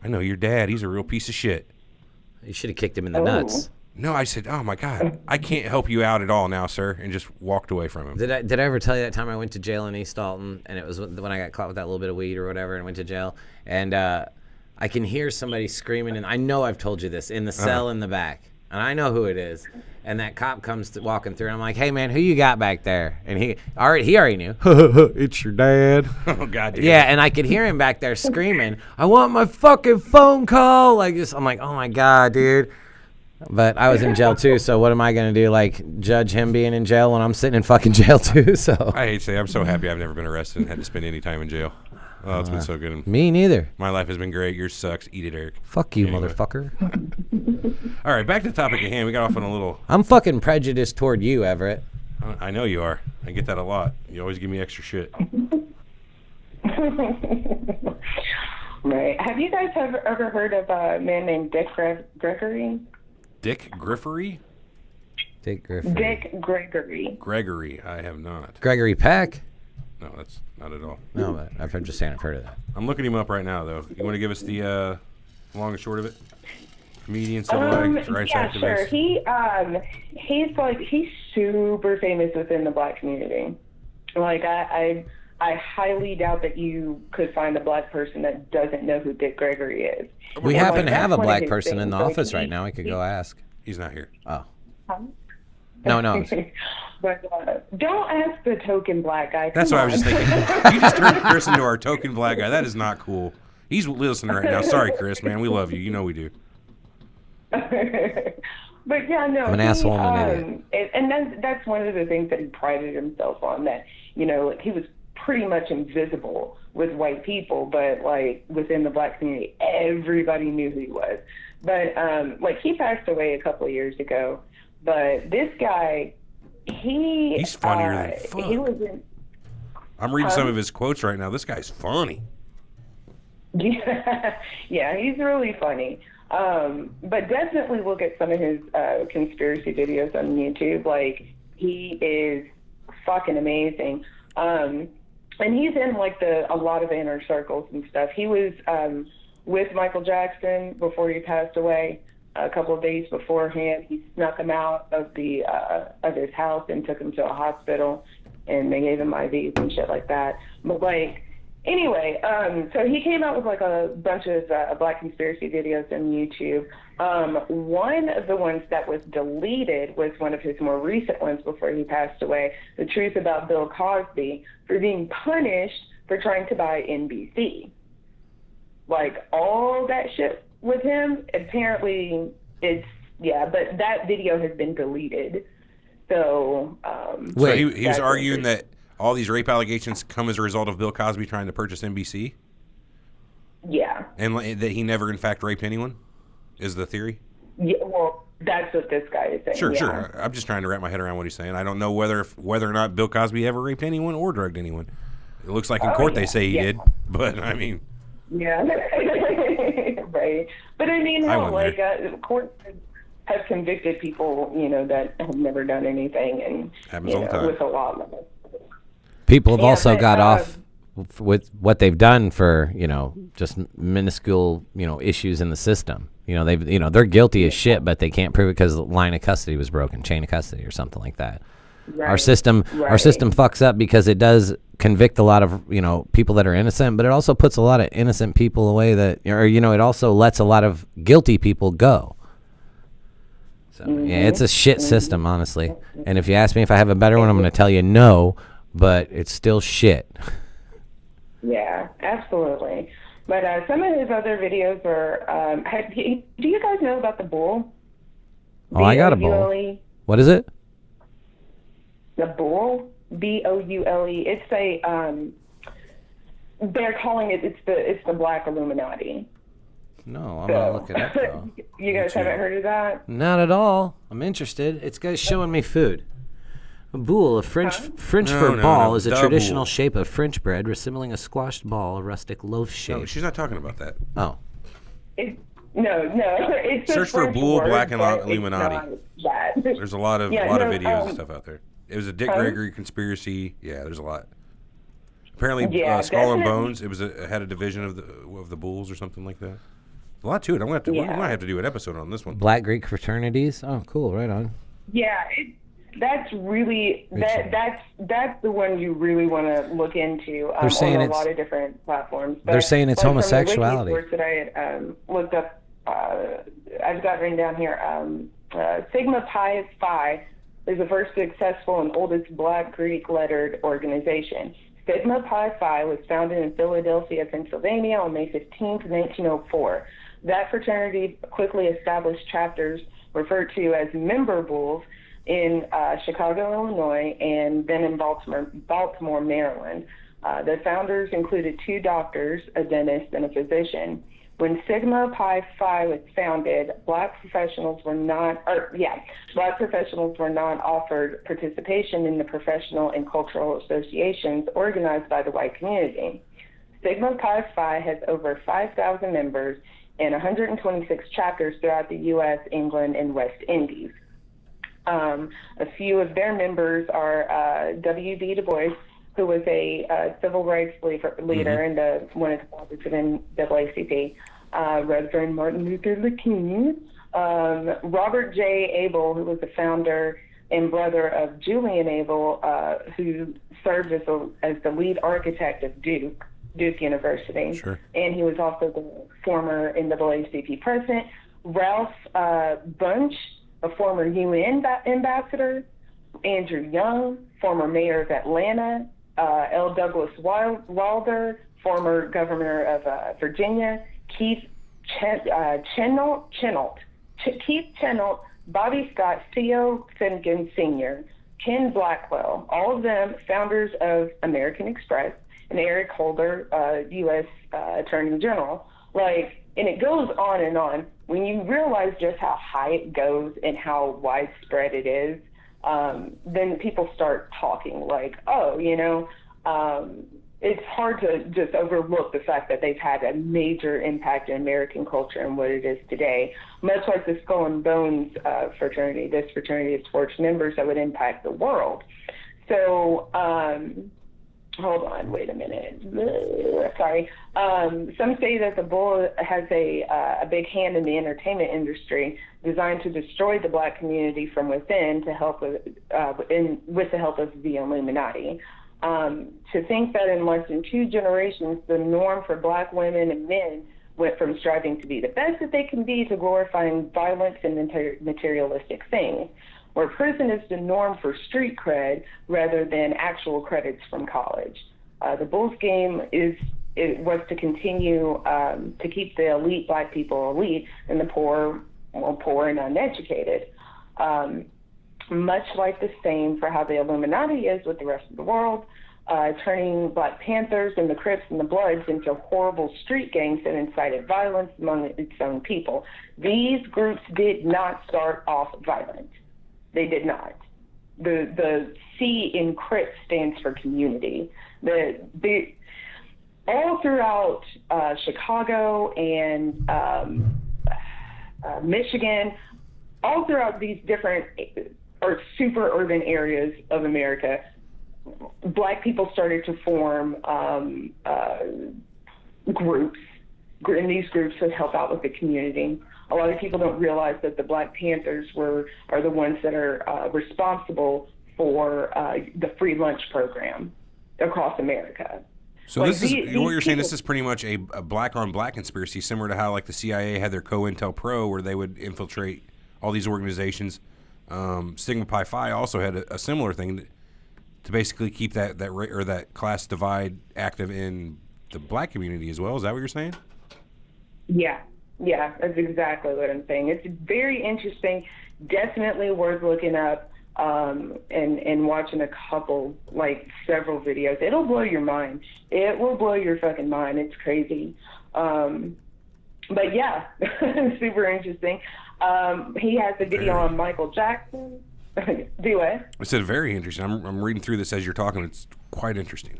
S3: I know your dad. He's a real piece of shit.
S1: You should have kicked him in the nuts.
S3: No, I said, oh, my God. I can't help you out at all now, sir. And just walked away from him.
S1: Did I ever tell you that time I went to jail in East Alton? And it was when I got caught with that little bit of weed or whatever and went to jail. And I can hear somebody screaming. And I know I've told you this. In the cell in the back. And I know who it is. And that cop comes walking through, and I'm like, "Hey, man, who you got back there?" And he already knew. It's your dad.
S3: Oh God. Dude.
S1: Yeah, and I could hear him back there screaming, "I want my fucking phone call!" Like this. I'm like, "Oh my God, dude!" But I was in jail too, so what am I gonna do? Like judge him being in jail when I'm sitting in fucking jail too? So
S3: I hate to say, I'm so happy I've never been arrested and had to spend any time in jail. Oh, it's been so good.
S1: Me neither.
S3: My life has been great. Yours sucks. Eat it, Eric.
S1: Fuck you, motherfucker.
S3: All right, back to the topic at hand. We got off on a little...
S1: I'm fucking prejudiced toward you, Everett.
S3: I know you are. I get that a lot. You always give me extra shit.
S2: Right. Have you guys ever heard of a man named Dick Gregory?
S3: Dick Griffery?
S1: Dick Gregory.
S2: Dick Gregory.
S3: Gregory. I have not.
S1: Gregory Peck?
S3: No, that's not at all.
S1: No, but I'm just saying I've heard of that.
S3: I'm looking him up right now, though. You want to give us the long and short of it? Comedian, civil rights activist.
S2: Sure. He's super famous within the black community. Like I highly doubt that you could find a black person that doesn't know who Dick Gregory is.
S1: We happen to have a black person in the office right now. I could go ask.
S3: He's not here.
S1: Oh. No.
S2: But don't ask the token black guy.
S3: That's what I was just thinking. You just turned Chris into our token black guy. That is not cool. He's listening right now. Sorry, Chris, man. We love you. You know we do.
S2: But yeah, no.
S1: I'm an asshole and an idiot.
S2: And that's one of the things that he prided himself on, that, he was pretty much invisible with white people, but like within the black community, everybody knew who he was. But he passed away a couple of years ago. But this guy, he's
S3: funnier than fuck.
S2: He was in,
S3: I'm reading some of his quotes right now. This guy's funny.
S2: Yeah, he's really funny. But definitely look at some of his conspiracy videos on YouTube. Like, he is fucking amazing. And he's in a lot of inner circles and stuff. He was with Michael Jackson before he passed away. A couple of days beforehand, he snuck him out of his house and took him to a hospital, and they gave him IVs and shit like that. But anyway, so he came out with a bunch of black conspiracy videos on YouTube. One of the ones that was deleted was one of his more recent ones before he passed away, The Truth About Bill Cosby, for being punished for trying to buy NBC. All that shit with him, apparently but that video has been deleted. So,
S3: so he was arguing that all these rape allegations come as a result of Bill Cosby trying to purchase NBC?
S2: Yeah.
S3: And that he never, in fact, raped anyone, is the theory?
S2: Yeah, well, that's what this guy is saying.
S3: Sure. I'm just trying to wrap my head around what he's saying. I don't know whether or not Bill Cosby ever raped anyone or drugged anyone. It looks like in court they say he did, but I mean...
S2: Yeah, right. But I mean, courts have convicted people, that have never done anything, and
S3: happens all the time.
S2: With a lot of it.
S1: People have also got off with what they've done for, just minuscule, issues in the system. They're guilty as shit, but they can't prove it because the line of custody was broken, chain of custody or something like that. Right. Our system fucks up because it does convict a lot of, people that are innocent, but it also puts a lot of innocent people away it also lets a lot of guilty people go. So, yeah, it's a shit system, honestly. And if you ask me if I have a better one, I'm going to tell you no, but it's still shit.
S2: Yeah, absolutely. But some of his other videos are, do you guys know about the bull?
S1: Oh, I got a bull. What is it?
S2: The bull, B-O-U-L-E. It's they're calling it, it's the Black Illuminati.
S1: No, I'm gonna look it up though.
S2: You guys haven't heard of that?
S1: Not at all. I'm interested. It's guys showing me food. A boule, French for ball, is a traditional shape of French bread resembling a squashed ball, a rustic loaf shape.
S3: No, she's not talking about that.
S1: Oh.
S2: No. It's
S3: search for bull, Black Illuminati. There's a lot of videos and stuff out there. It was a Dick Gregory conspiracy. Yeah, there's a lot. Apparently, Skull and Bones. It was had a division of the bulls or something like that. A lot to it. We might have to do an episode on this one.
S1: Black Greek fraternities. Oh, cool. Right on.
S2: Yeah, that's really that's the one you really want to look into.
S1: They're saying
S2: on a lot of different platforms. But
S1: they're saying it's homosexuality.
S2: From the Wiki source that I looked up, I've got written down here. Sigma Pi Phi is the first successful and oldest Black Greek lettered organization. Sigma Pi Phi was founded in Philadelphia, Pennsylvania on May 15th, 1904. That fraternity quickly established chapters referred to as member bulls in Chicago, Illinois, and then in Baltimore, Maryland. The founders included 2 doctors, a dentist, and a physician. When Sigma Pi Phi was founded, black professionals were not offered participation in the professional and cultural associations organized by the white community. Sigma Pi Phi has over 5,000 members and 126 chapters throughout the U.S., England, and West Indies. A few of their members are W.B. Du Bois, who was a civil rights leader and one of the founders of NAACP, Reverend Martin Luther King, Robert J. Abel, who was the founder and brother of Julian Abel, who served as the lead architect of Duke University.
S3: Sure.
S2: And he was also the former NAACP president. Ralph Bunche, a former UN ambassador, Andrew Young, former mayor of Atlanta, L. Douglas Wilder, former governor of Virginia, Keith Chenault, Bobby Scott, Theo Finnegan Sr., Ken Blackwell, all of them founders of American Express, and Eric Holder, U.S. Attorney General. Like, and it goes on and on. When you realize just how high it goes and how widespread it is, then people start talking like, oh, you know, it's hard to just overlook the fact that they've had a major impact in American culture and what it is today. Much like the Skull and Bones fraternity, this fraternity is forged members that would impact the world. So, hold on, wait a minute. Sorry. Some say that the bull has a big hand in the entertainment industry, designed to destroy the black community from within to help with the help of the Illuminati. To think that in less than 2 generations, the norm for black women and men went from striving to be the best that they can be to glorifying violence and materialistic things, where prison is the norm for street cred rather than actual credits from college. The Bulls game was to continue to keep the elite black people elite and the poor and uneducated. Much like the same for how the Illuminati is with the rest of the world, turning Black Panthers and the Crips and the Bloods into horrible street gangs that incited violence among its own people. These groups did not start off violent. They did not. The C in Crip stands for community. All throughout Chicago and Michigan, all throughout these different or super urban areas of America, black people started to form groups, and these groups would help out with the community. A lot of people don't realize that the Black Panthers are the ones that are responsible for the free lunch program across America.
S3: So like what you're saying, this is pretty much a black-on-black conspiracy, similar to how like the CIA had their COINTELPRO, where they would infiltrate all these organizations. Sigma Pi Phi also had a similar thing to basically keep that class divide active in the black community as well. Is that what you're saying?
S2: Yeah, that's exactly what I'm saying. It's very interesting, definitely worth looking up and watching several videos. It'll blow your mind. It will blow your fucking mind. It's crazy. But yeah, super interesting. He has a video on Michael Jackson. Do what?
S3: I said very interesting. I'm reading through this as you're talking. It's quite interesting.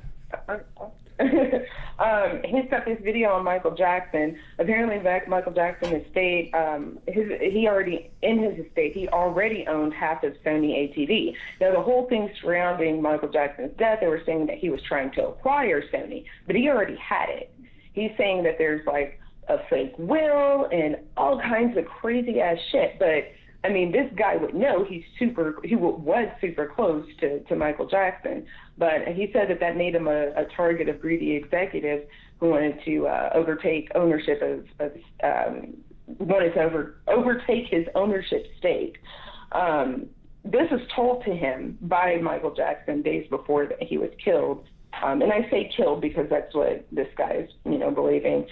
S2: He's got this video on Michael Jackson. Apparently, Michael Jackson estate, he already owned half of Sony ATV. Now, the whole thing surrounding Michael Jackson's death, they were saying that he was trying to acquire Sony, but he already had it. He's saying that there's like a fake will and all kinds of crazy ass shit. But I mean, this guy would know. He was super close to Michael Jackson. But he said that made him a target of greedy executives who wanted to overtake ownership overtake his ownership stake. This was told to him by Michael Jackson days before that he was killed. And I say killed because that's what this guy is, believing.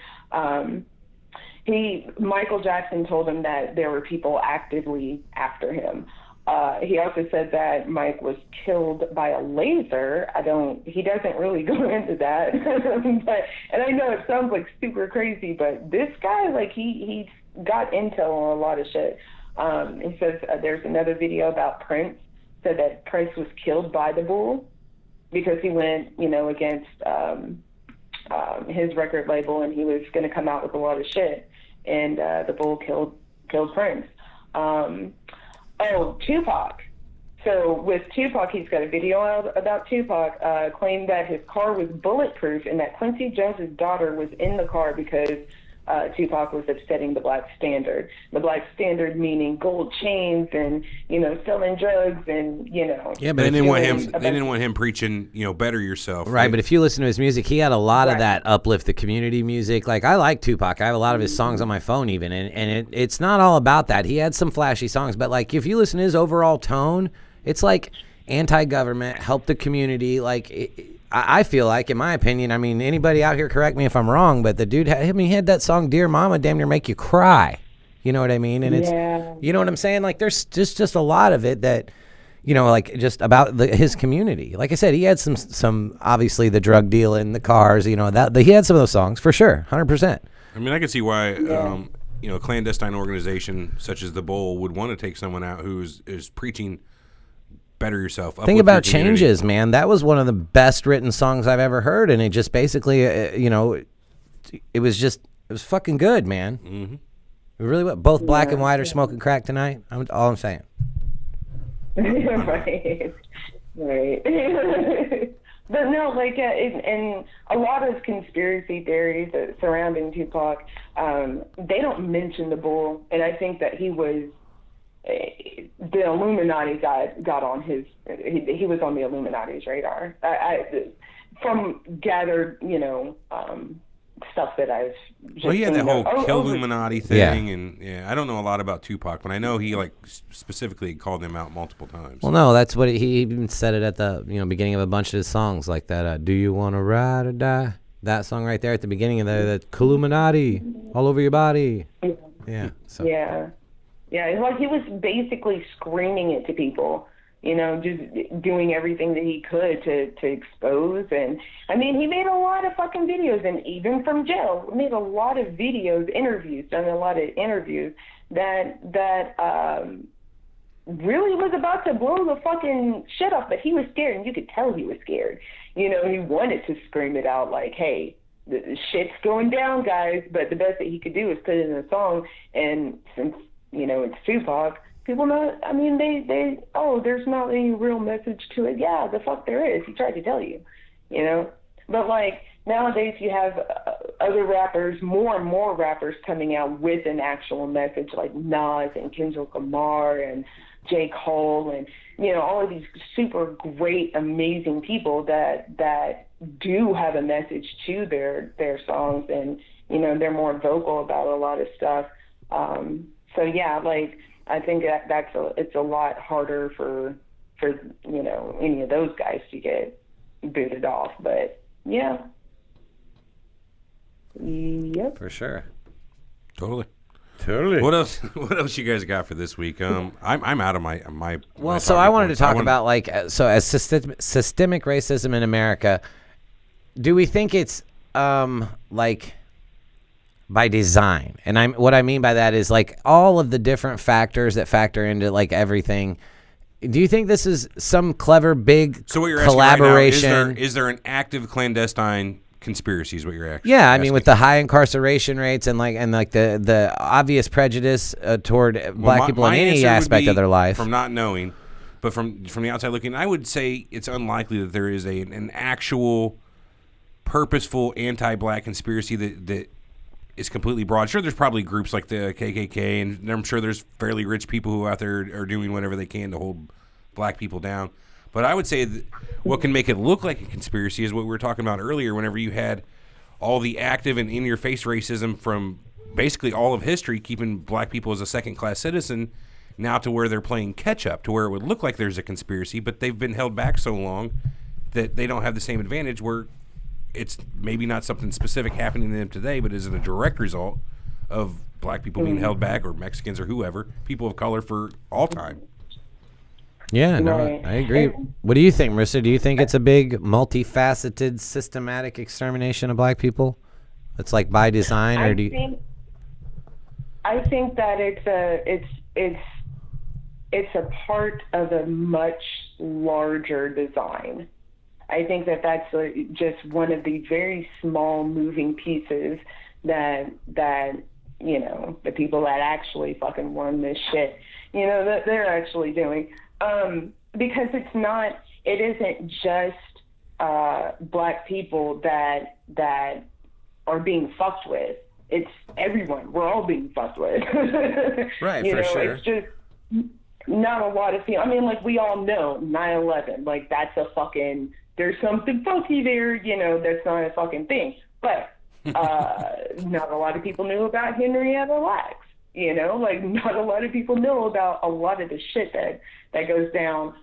S2: Michael Jackson told him that there were people actively after him. He also said that Mike was killed by a laser. He doesn't really go into that. And I know it sounds like super crazy, but this guy, he got intel on a lot of shit. He says there's another video about Prince, said that Prince was killed by the bull because he went, against his record label, and he was going to come out with a lot of shit. And the bull killed Prince. Tupac. So with Tupac, he's got a video out about Tupac, claimed that his car was bulletproof and that Quincy Jones's daughter was in the car because Tupac was upsetting the black standard. The black standard meaning gold chains and, selling drugs and,
S1: Yeah, but
S3: they didn't want him preaching, better yourself.
S1: Right, but if you listen to his music, he had a lot of that uplift the community music. Like, I like Tupac. I have a lot of his songs on my phone even, and it's not all about that. He had some flashy songs, but, if you listen to his overall tone, it's like anti-government, help the community. Like, I feel like, in my opinion, I mean, anybody out here correct me if I'm wrong, but the dude, he had that song "Dear Mama" damn near make you cry. You know what I mean? And it's, you know what I'm saying? Like, there's just a lot of it that, you know, like just about his community. Like I said, he had some obviously the drug dealing, the cars, you know, he had some of those songs for sure, 100%.
S3: I mean, I can see why, you know, a clandestine organization such as the Bowl would want to take someone out who is preaching better yourself.
S1: Think about Changes, man. That was one of the best written songs I've ever heard, and it just basically, you know, it was fucking good, man. Mm-hmm. It really was. Both Black and White are smoking crack tonight. All I'm saying.
S2: Right. But no, like, and a lot of conspiracy theories surrounding Tupac, they don't mention the Bull, and I think that he was the Illuminati got on his. He was on the Illuminati's radar. From gathered, you know, stuff that I've just
S3: he had that whole Illuminati thing,
S1: yeah.
S3: And I don't know a lot about Tupac, but I know he like specifically called him out multiple times.
S1: Well, no, that's what he even said it at the beginning of a bunch of his songs, like that. Do you want to ride or die? That song right there at the beginning of the Illuminati all over your body. Yeah. So.
S2: Yeah. It's like he was basically screaming it to people. You know, just doing everything that he could to expose. And, I mean, he made a lot of fucking videos, and even from jail, made a lot of videos, done a lot of interviews that really was about to blow the fucking shit up, but he was scared, and you could tell he was scared. You know, he wanted to scream it out like, hey, the shit's going down, guys, but the best that he could do is put it in a song, and since, you know, it's Tupac, people know, I mean, there's not any real message to it. Yeah, the fuck there is. He tried to tell you, you know? But, like, nowadays you have other rappers, more and more rappers coming out with an actual message, like Nas and Kendrick Lamar and J. Cole and, you know, all of these super great, amazing people that do have a message to their songs, and, you know, they're more vocal about a lot of stuff. So, yeah, like, I think it's a lot harder for you know, any of those guys to get booted off, but yeah. Yep.
S1: For sure.
S3: Totally. What else you guys got for this week? I'm out of my
S1: well, so I wanted to talk about, like, so as systemic racism in America, do we think it's like by design? And what I mean by that is, like, all of the different factors that factor into, like, everything. Do you think this is some clever big collaboration?
S3: Right now, is there an active clandestine conspiracy? Is what you're asking?
S1: Yeah, I mean, with the high incarceration rates and the obvious prejudice toward black people in any aspect of their life.
S3: From not knowing, but from the outside looking, I would say it's unlikely that there is an actual purposeful anti-black conspiracy that is completely broad. Sure, there's probably groups like the KKK, and I'm sure there's fairly rich people who out there are doing whatever they can to hold black people down. But I would say that what can make it look like a conspiracy is what we were talking about earlier, whenever you had all the active and in-your-face racism from basically all of history, keeping black people as a second-class citizen, now to where they're playing catch-up, to where it would look like there's a conspiracy, but they've been held back so long that they don't have the same advantage, where it's maybe not something specific happening to them today, but is a direct result of black people being held back, or Mexicans, or whoever, people of color for all time.
S1: Yeah, no, I agree. What do you think, Marissa? Do you think it's a big, multifaceted, systematic extermination of black people? It's like by design, or
S2: I think that it's a part of a much larger design. I think that that's just one of the very small moving pieces that you know, the people that actually fucking run this shit, you know, that they're actually doing. Because it isn't just black people that are being fucked with. It's everyone. We're all being fucked with.
S1: Right,
S2: you
S1: for
S2: know,
S1: sure.
S2: It's just not a lot of people. I mean, like, we all know 9/11. Like, that's a fucking, there's something funky there, you know, that's not a fucking thing. But not a lot of people knew about Henrietta Lacks. You know, like, not a lot of people know about a lot of the shit that goes down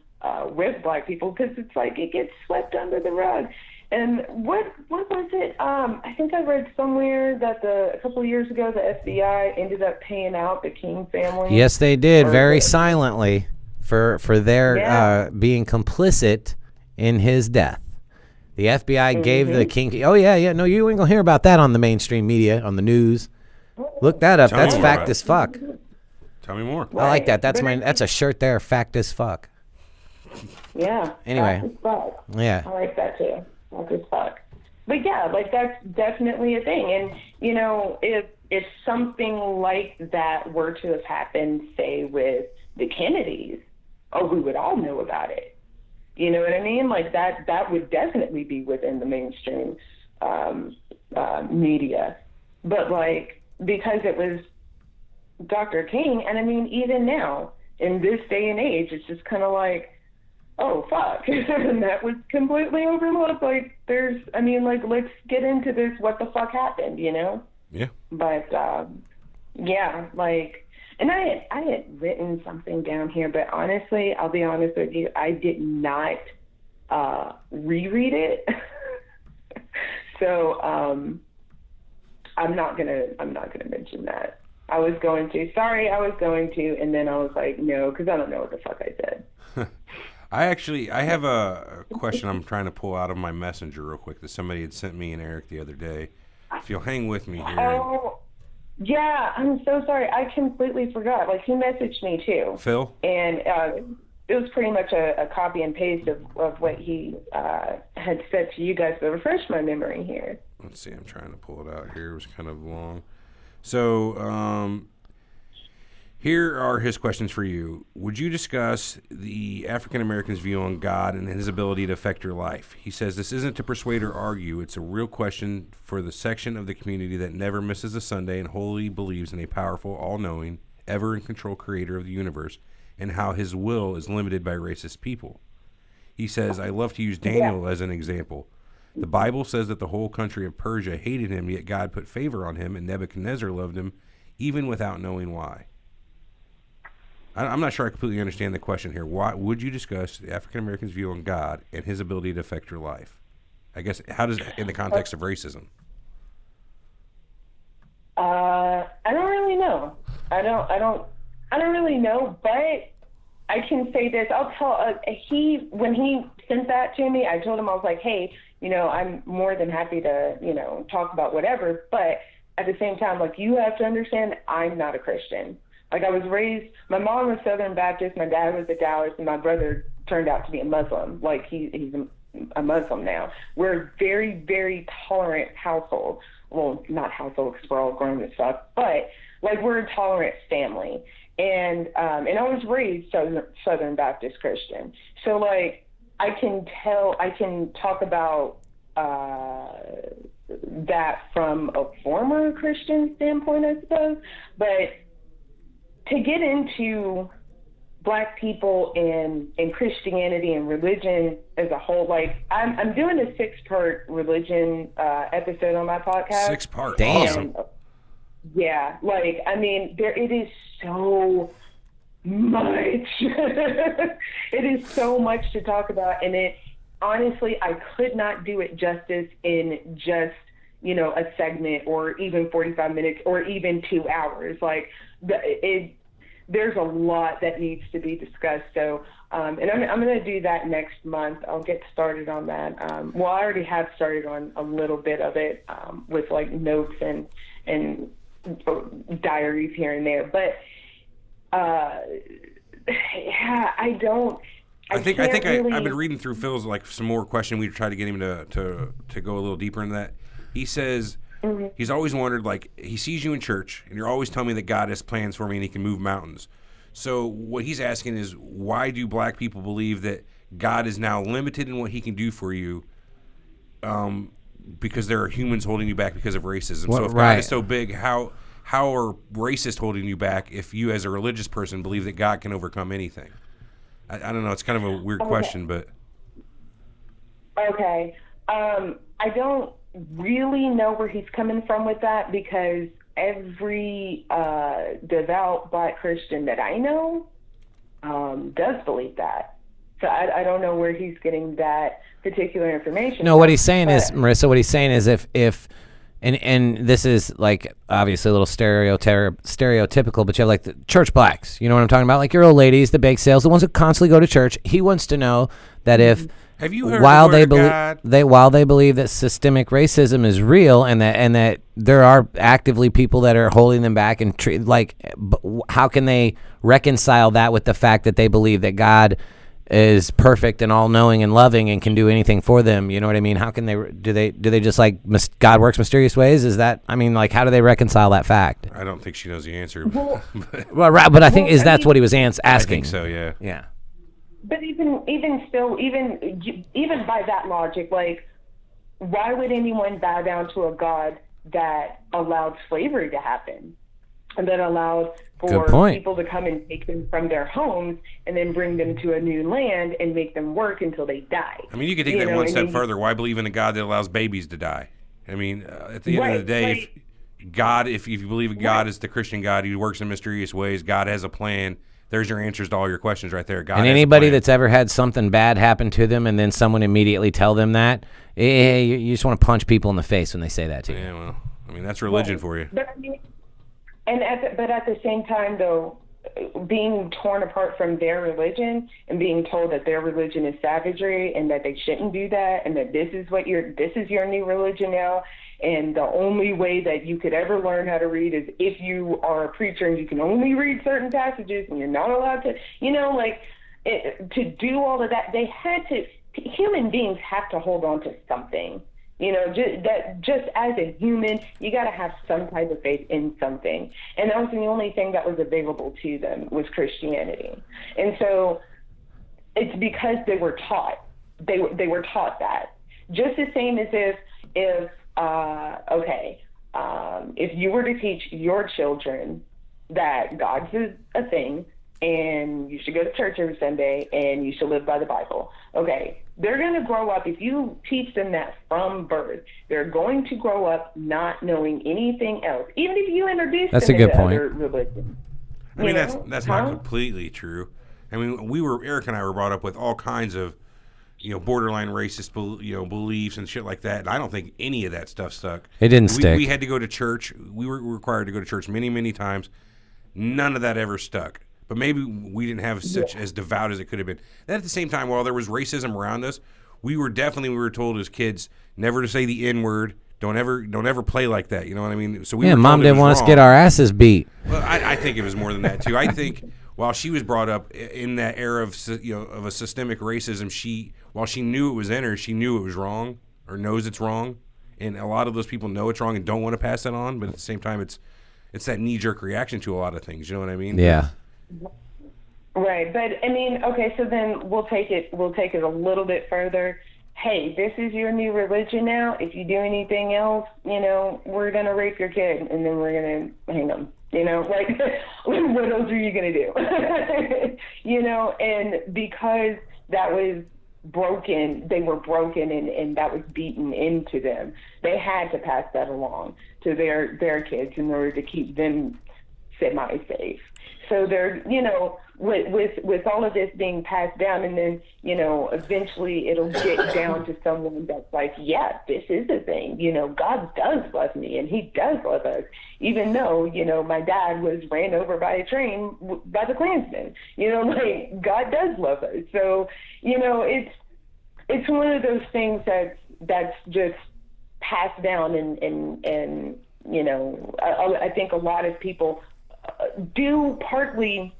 S2: with Black people, because it's like it gets swept under the rug. And what was it? I think I read somewhere that a couple of years ago, the FBI ended up paying out the King family.
S1: Yes, they did, very silently, for their being complicit in his death. The FBI gave the King. Oh yeah. No, you ain't gonna hear about that on the mainstream media, on the news. Look that up. That's fact as fuck.
S3: Tell me more.
S1: I like that. That's a shirt there. Fact as fuck.
S2: Yeah.
S1: Anyway.
S2: Fact as fuck.
S1: Yeah.
S2: I like that too. Fact as fuck. But yeah, like that's definitely a thing. And you know, if something like that were to have happened, say with the Kennedys, we would all know about it. You know what I mean? Like that would definitely be within the mainstream media. But like, because it was Dr. King, and I mean, even now in this day and age, it's just kind of like, oh fuck, and that was completely overlooked. Like, let's get into this. What the fuck happened? You know?
S3: Yeah.
S2: But yeah, like, and I had written something down here, but honestly, I'll be honest with you, I did not reread it. So I'm not gonna mention that. I was going to, and then I was like, no, because I don't know what the fuck I said.
S3: I have a question I'm trying to pull out of my messenger real quick that somebody had sent me and Eric the other day. If you'll hang with me here.
S2: Oh, yeah, I'm so sorry. I completely forgot. Like, he messaged me too.
S3: Phil?
S2: And it was pretty much a copy and paste of what he had said to you guys, but refresh my memory here.
S3: Let's see, I'm trying to pull it out here. It was kind of long. So, here are his questions for you. Would you discuss the African American's view on God and his ability to affect your life? He says, this isn't to persuade or argue. It's a real question for the section of the community that never misses a Sunday and wholly believes in a powerful, all-knowing, ever-in-control creator of the universe and how his will is limited by racist people. He says, I love to use Daniel as an example. The Bible says that the whole country of Persia hated him, yet God put favor on him, and Nebuchadnezzar loved him, even without knowing why. I'm not sure I completely understand the question here. Why would you discuss the African American's view on God and his ability to affect your life? I guess, how does, in the context of racism?
S2: I don't really know. I don't really know, but I can say this. I'll tell, when he sent that to me, I told him, I was like, hey, you know, I'm more than happy to, you know, talk about whatever, but at the same time, like, you have to understand, I'm not a Christian. Like, I was raised, my mom was Southern Baptist, my dad was a Taoist, and my brother turned out to be a Muslim. Like, he's a Muslim now. We're a very, very tolerant household. Well, not household because we're all grown and stuff, but, like, we're a tolerant family. And I was raised Southern Baptist Christian. So, like, I can talk about that from a former Christian standpoint, I suppose, but to get into Black people and Christianity and religion as a whole, like, I'm doing a 6-part religion episode on my podcast.
S3: 6-part,
S1: damn.
S3: Awesome.
S2: Yeah, like, I mean, it is so much. It is so much to talk about, and it, honestly, I could not do it justice in just, you know, a segment or even 45 minutes or even 2 hours. Like, there's a lot that needs to be discussed. So, and I'm going to do that next month. I'll get started on that. Well, I already have started on a little bit of it with, like, notes and diaries here and there. But yeah, I think
S3: I've been reading through Phil's, like, some more questions. We tried to get him to go a little deeper into that. He says he's always wondered, like, he sees you in church and you're always telling me that God has plans for me and he can move mountains. So what he's asking is, why do Black people believe that God is now limited in what he can do for you? Because there are humans holding you back because of racism. So if God is so big, how are racists holding you back if you, as a religious person, believe that God can overcome anything? I don't know. It's kind of a weird question, but.
S2: Okay. I don't really know where he's coming from with that, because every devout Black Christian that I know does believe that. So I don't know where he's getting that particular information.
S1: No, what he's saying is, Marissa, what he's saying is if and this is like obviously a little stereotypical, but you have like the church blacks. You know what I'm talking about? Like your old ladies, the bake sales, the ones who constantly go to church. He wants to know that if
S3: have you heard
S1: while
S3: the word
S1: while they believe that systemic racism is real and that there are actively people that are holding them back and how can they reconcile that with the fact that they believe that God is perfect and all-knowing and loving and can do anything for them? You know what I mean? How can do they just like God works mysterious ways? Is that, I mean, like, how do they reconcile that fact?
S3: I don't think she knows the answer.
S1: Well, right, but I think that's what he was asking.
S3: I think so, yeah.
S1: Yeah.
S2: But even still, even by that logic, like, why would anyone bow down to a God that allowed slavery to happen and that allowed for people to come and take them from their homes and then bring them to a new land and make them work until they died?
S3: I mean, you could take that one step further. Why believe in a God that allows babies to die? I mean, at the end of the day, if you believe God is the Christian God, he works in mysterious ways, God has a plan. There's your answers to all your questions right there. God
S1: and anybody that's ever had something bad happen to them and then someone immediately tell them that, you just want to punch people in the face when they say that to you.
S3: Yeah, well, I mean, that's religion for you.
S2: But I mean, but at the same time, though, being torn apart from their religion and being told that their religion is savagery and that they shouldn't do that and that this is your new religion now, and the only way that you could ever learn how to read is if you are a preacher and you can only read certain passages and you're not allowed to, to do all of that, they had to. Human beings have to hold on to something. Just as a human, you got to have some type of faith in something. And that was the only thing that was available to them was Christianity. And so it's because they were taught. They were taught that. Just the same as if you were to teach your children that God's a thing and you should go to church every Sunday and you should live by the Bible. Okay, they're going to grow up, if you teach them that from birth, they're going to grow up not knowing anything else, even if you introduce them into other religions.
S3: I mean, that's not completely true. I mean, Eric and I were brought up with all kinds of, borderline racist, beliefs and shit like that. And I don't think any of that stuff stuck.
S1: It didn't stick.
S3: We had to go to church. We were required to go to church many, many times. None of that ever stuck. But maybe we didn't have such as devout as it could have been. And at the same time, while there was racism around us, we were told as kids never to say the N-word. Don't ever play like that. You know what I mean? So
S1: Mom didn't want us to get our asses beat.
S3: Well, I think it was more than that too. I think while she was brought up in that era of of a systemic racism, while she knew it was in her, she knew it was wrong or knows it's wrong. And a lot of those people know it's wrong and don't want to pass it on. But at the same time, it's that knee-jerk reaction to a lot of things. You know what I mean?
S1: Yeah.
S2: Right, but I mean, okay, so then we'll take it a little bit further. Hey, this is your new religion now. If you do anything else, we're gonna rape your kid and then we're gonna hang them. What else are you gonna do? And because that was broken, they were broken and that was beaten into them. They had to pass that along to their kids in order to keep them semi-safe. So they're, with all of this being passed down, and then, eventually it'll get down to someone that's like, yeah, this is the thing. God does love me, and he does love us, even though, my dad was ran over by a train by the Klansmen. God does love us. So, it's one of those things that's just passed down, and I think a lot of people due partly,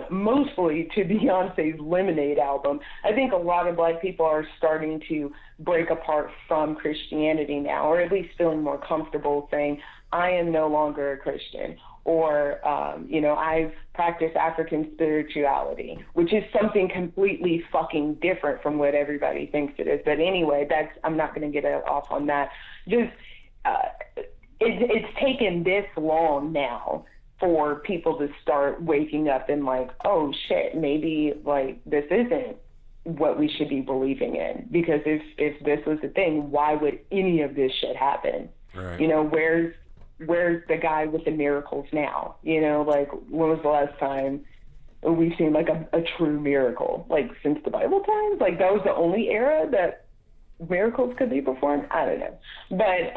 S2: mostly to Beyonce's Lemonade album. I think a lot of black people are starting to break apart from Christianity now, or at least feeling more comfortable saying, I am no longer a Christian, or, I've practiced African spirituality, which is something completely fucking different from what everybody thinks it is. But anyway, I'm not going to get off on that. Just, it's taken this long now for people to start waking up and like, oh shit, maybe like this isn't what we should be believing in, because if this was the thing, why would any of this shit happen? Right. Where's the guy with the miracles now? When was the last time we've seen like a true miracle, like since the Bible times. Like that was the only era that miracles could be performed. I don't know, but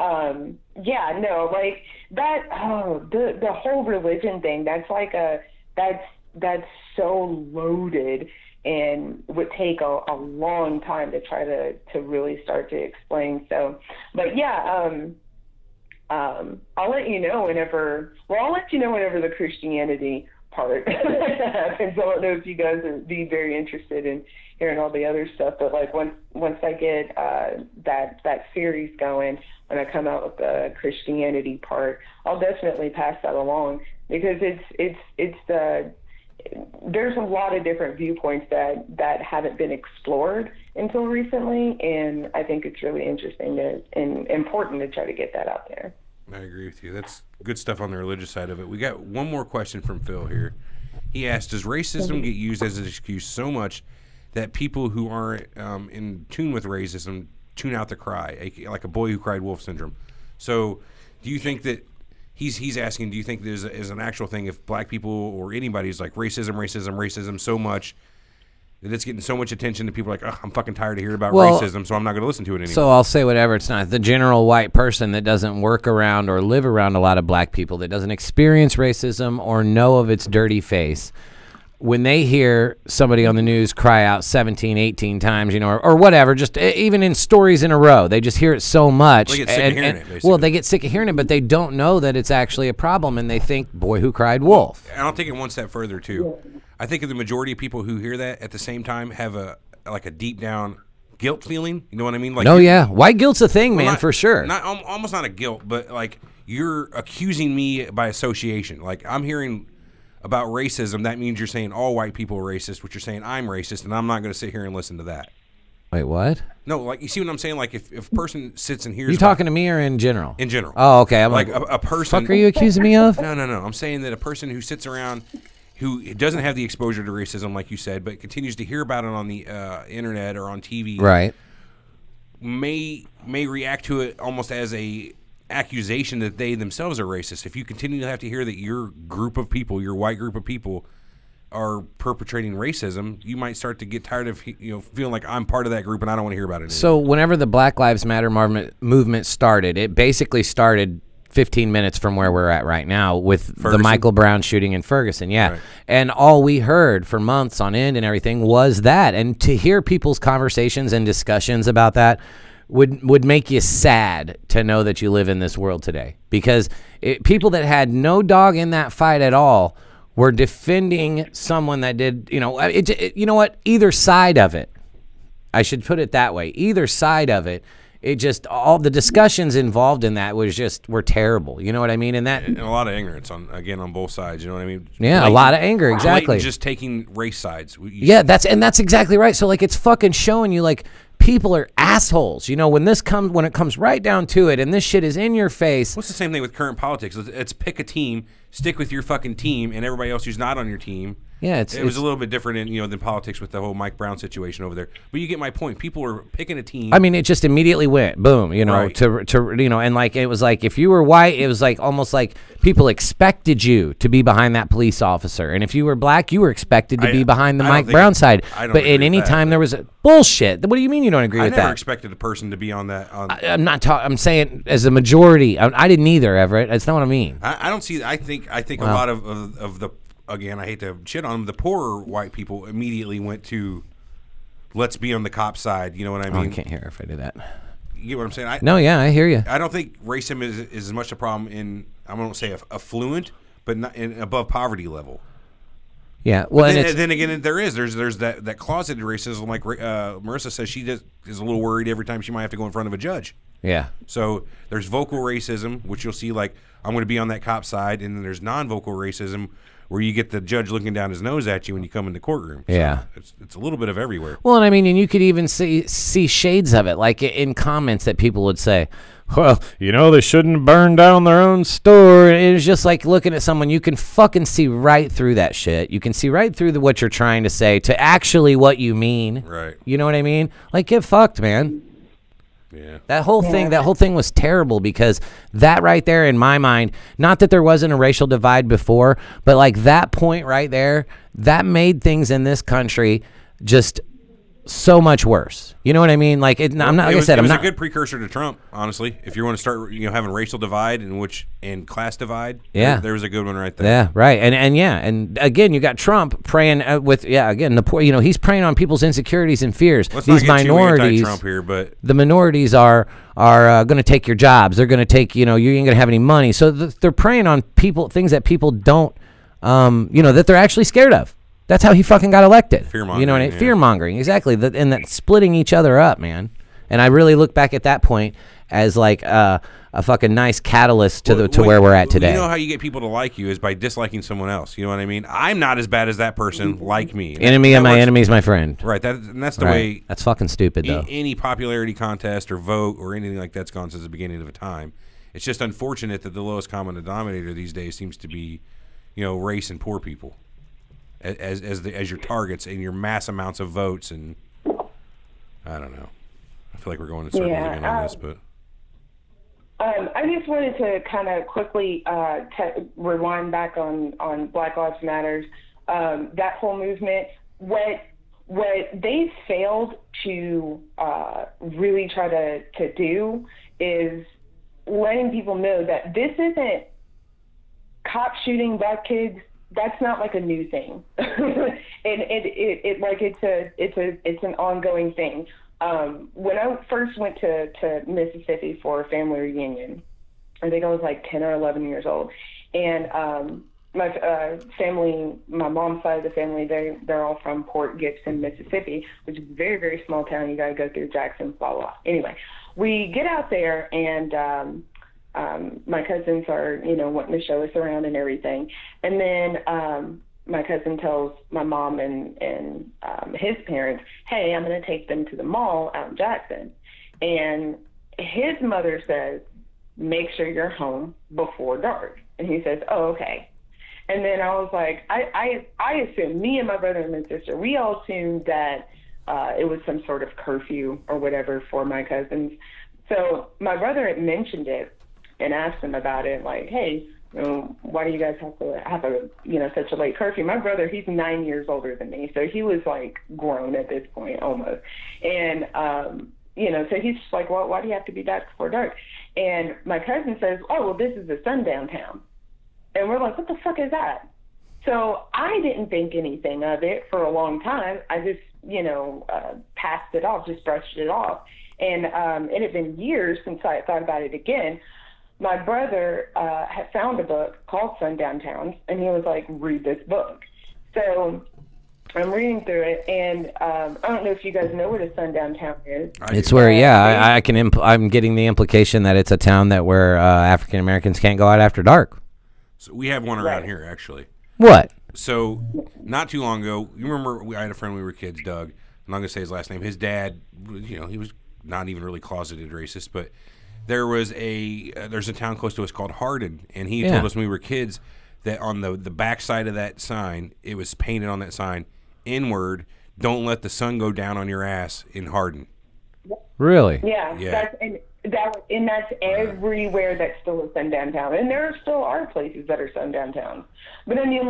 S2: yeah, no, like that. Oh, the whole religion thing. That's like that's so loaded and would take a long time to try to really start to explain. So, but yeah, I'll let you know whenever. Well, I'll let you know whenever the Christianity part happens. I don't know if you guys would be very interested in hearing all the other stuff, but like once I get that series going, when I come out with the Christianity part, I'll definitely pass that along, because there's a lot of different viewpoints that haven't been explored until recently, and I think it's really interesting and important to try to get that out there.
S3: I agree with you. That's good stuff on the religious side of it. We got one more question from Phil here. He asked, does racism get used as an excuse so much that people who aren't in tune with racism tune out the cry, like a boy who cried wolf syndrome? So do you think that he's asking, do you think there's is an actual thing if black people or anybody's like racism so much that it's getting so much attention that people are like, oh, I'm fucking tired of hearing about racism, so I'm not going to listen to it anymore?
S1: So I'll say whatever. It's not the general white person that doesn't work around or live around a lot of black people, that doesn't experience racism or know of its dirty face. When they hear somebody on the news cry out 17, 18 times, you know, or whatever, just even in stories in a row, they just hear it so much.
S3: They get sick of hearing it, basically.
S1: Well, they get sick of hearing it, but they don't know that it's actually a problem, and they think, boy who cried wolf.
S3: And I'll take it one step further, too. I think the majority of people who hear that at the same time have a deep down guilt feeling. You know what I mean? Like,
S1: no, yeah. White guilt's a thing, man, for sure.
S3: Almost not a guilt, but like you're accusing me by association. Like I'm hearing about racism, that means you're saying all white people are racist, which you're saying I'm racist, and I'm not going to sit here and listen to that.
S1: Wait, what?
S3: No, like you see what I'm saying? Like if a person sits and hears,
S1: you talking to me or in general?
S3: In general.
S1: Oh, okay. I'm
S3: like a person.
S1: Fuck, are you accusing me of?
S3: No. I'm saying that a person who sits around, who doesn't have the exposure to racism, like you said, but continues to hear about it on the internet or on TV,
S1: right,
S3: may react to it almost as a accusation that they themselves are racist. If you continue to have to hear that your group of people, your white group of people, are perpetrating racism, you might start to get tired of feeling like I'm part of that group and I don't want to hear about it anymore.
S1: So whenever the Black Lives Matter movement started, it basically started 15 minutes from where we're at right now with Ferguson. The Michael Brown shooting in Ferguson, yeah. Right. And all we heard for months on end and everything was that. And to hear people's conversations and discussions about that would make you sad to know that you live in this world today, because people that had no dog in that fight at all were defending someone that did, you know what, either side of it, I should put it that way, either side of it, it just, all the discussions involved in that were terrible, you know what I mean? And
S3: a lot of ignorance on both sides, you know what I mean?
S1: Yeah, a lot of anger, exactly.
S3: Just taking race sides.
S1: Yeah, that's exactly right. So like, it's fucking showing you like, people are assholes, you know, when it comes right down to it, and this shit is in your face.
S3: What's the same thing with current politics? It's pick a team, stick with your fucking team, and everybody else who's not on your team.
S1: Yeah,
S3: it was a little bit different than politics with the whole Mike Brown situation over there. But you get my point. People are picking a team.
S1: I mean, it just immediately went boom, right. to and like it was like if you were white, it was like almost like people expected you to be behind that police officer, and if you were black, you were expected to be behind the Mike Brown side. But at any time there was bullshit. What do you mean you don't agree with that? I
S3: never expected a person to be on that.
S1: I'm not talking. I'm saying as a majority. I didn't either, Everett. That's not what I mean.
S3: I don't see. I think a lot of the. Again, I hate to shit on them. The poorer white people immediately went to, let's be on the cop side. You know what I mean?
S1: I can't hear if I do that.
S3: You get what I'm saying?
S1: No, yeah, I hear you.
S3: I don't think racism is as much a problem in, I won't say affluent, but not in above poverty level.
S1: Yeah, well,
S3: then again, there's that closeted racism. Like Marissa says, she is a little worried every time she might have to go in front of a judge.
S1: Yeah.
S3: So there's vocal racism, which you'll see like, I'm going to be on that cop side, and then there's non-vocal racism, where you get the judge looking down his nose at you when you come in the courtroom. So
S1: yeah.
S3: It's a little bit of everywhere.
S1: Well, and I mean, and you could even see shades of it, like in comments that people would say, well, they shouldn't burn down their own store. And it's just like looking at someone, you can fucking see right through that shit. You can see right through what you're trying to say to actually what you mean.
S3: Right.
S1: You know what I mean? Like, get fucked, man.
S3: Yeah.
S1: That whole thing was terrible because that right there in my mind, not that there wasn't a racial divide before, but like that point right there, that made things in this country just so much worse. You know what I mean? Like I'm not. Like I said,
S3: it
S1: I'm
S3: was
S1: not
S3: a good precursor to Trump, honestly. If you want to start, having racial divide and class divide, there was a good one right there.
S1: Yeah, right. And again, you got Trump preying again the poor. He's preying on people's insecurities and fears.
S3: Let's
S1: These
S3: not get
S1: minorities,
S3: too anti-Trump here, but
S1: the minorities are going to take your jobs. They're going to take. You ain't going to have any money. So they're preying on things that people don't. That they're actually scared of. That's how he fucking got elected.
S3: Fear-mongering.
S1: Fear-mongering, exactly. And that splitting each other up, man. And I really look back at that point as like a fucking nice catalyst to where we're at today.
S3: You know how you get people to like you is by disliking someone else. You know what I mean? I'm not as bad as that person. Like me.
S1: Enemy of my enemy is my friend.
S3: Right. That's the way.
S1: That's fucking stupid, though.
S3: Any popularity contest or vote or anything like that's gone since the beginning of the time. It's just unfortunate that the lowest common denominator these days seems to be, race and poor people. As your targets and your mass amounts of votes, and I don't know. I feel like we're going in circles again on this, but
S2: I just wanted to kind of quickly rewind back on Black Lives Matters. That whole movement, what they failed to really try to do is letting people know that this isn't cops shooting black kids. That's not like a new thing, and it's an ongoing thing. When I first went to Mississippi for a family reunion, I think I was like 10 or 11 years old, and my family, my mom's side of the family, they're all from Port Gibson, Mississippi, which is a very, very small town. You got to go through Jackson, blah blah. Anyway, we get out there and. My cousins are, wanting to show us around and everything. And then my cousin tells my mom and his parents, hey, I'm going to take them to the mall out in Jackson. And his mother says, make sure you're home before dark. And he says, oh, okay. And then I was like, I assumed, me and my brother and my sister, we all assumed that it was some sort of curfew or whatever for my cousins. So my brother had mentioned it and asked him about it, like, hey, why do you guys have to have such a late curfew? My brother, he's 9 years older than me, so he was like grown at this point almost. And, so he's just like, well, why do you have to be back before dark? And my cousin says, oh, well, this is a sundown town. And we're like, what the fuck is that? So I didn't think anything of it for a long time. I just, passed it off, just brushed it off. And it had been years since I had thought about it again. My brother had found a book called Sundown Towns, and he was like, read this book. So I'm reading through it, and I don't know if you guys know what a sundown town is.
S1: It's where, I'm getting the implication that it's a town where African Americans can't go out after dark.
S3: So we have one around here, actually.
S1: What?
S3: So not too long ago, you remember I had a friend when we were kids, Doug. I'm not going to say his last name. His dad, he was not even really closeted racist, but there's a town close to us called Hardin, and he told us when we were kids that on the back side of that sign, it was painted on that sign, N-word, don't let the sun go down on your ass in Hardin.
S1: Really?
S2: Yeah. That's everywhere that's still a sundown town. And there still are places that are sundown towns. But I mean,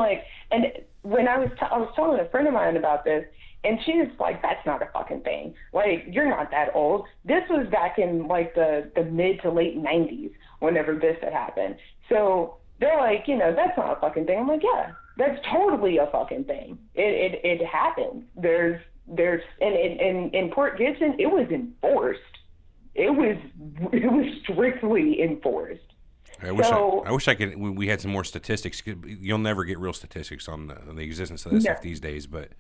S2: and when I was telling a friend of mine about this, and she was like, that's not a fucking thing. Like, you're not that old. This was back in, like, the mid to late 90s whenever this had happened. So they're like, that's not a fucking thing. I'm like, yeah, that's totally a fucking thing. It happened. There's in Port Gibson, it was enforced. It was strictly enforced.
S3: I wish I could. We had some more statistics. You'll never get real statistics on the existence of this stuff these days, but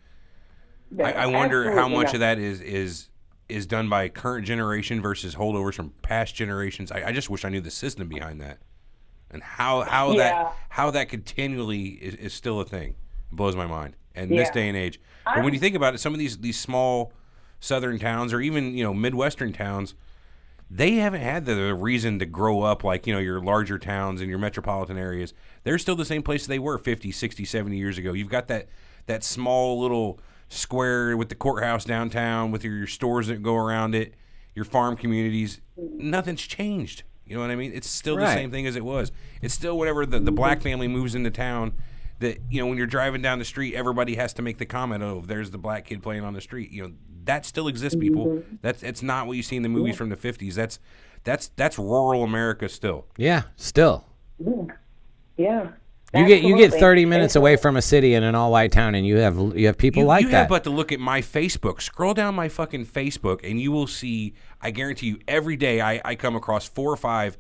S3: I wonder how much of that is done by current generation versus holdovers from past generations. I just wish I knew the system behind that, and how that continually is still a thing. It blows my mind. And this day and age, but when you think about it, some of these small southern towns or even Midwestern towns, they haven't had the reason to grow up like your larger towns and your metropolitan areas. They're still the same place they were 50, 60, 70 years ago. You've got that small little square with the courthouse downtown with your stores that go around it, your farm communities, nothing's changed. You know what I mean? It's still the same thing as it was. It's still whatever the black family moves into town that, you know, when you're driving down the street, everybody has to make the comment, oh, there's the black kid playing on the street. You know, that still exists, people. It's not what you see in the movies from the 50s. That's rural America still.
S1: Yeah, still.
S2: Yeah.
S1: You get 30 minutes away from a city in an all-white town, and you have people like that.
S3: You have but to look at my Facebook. Scroll down my fucking Facebook, and you will see, I guarantee you, every day I come across 4 or 5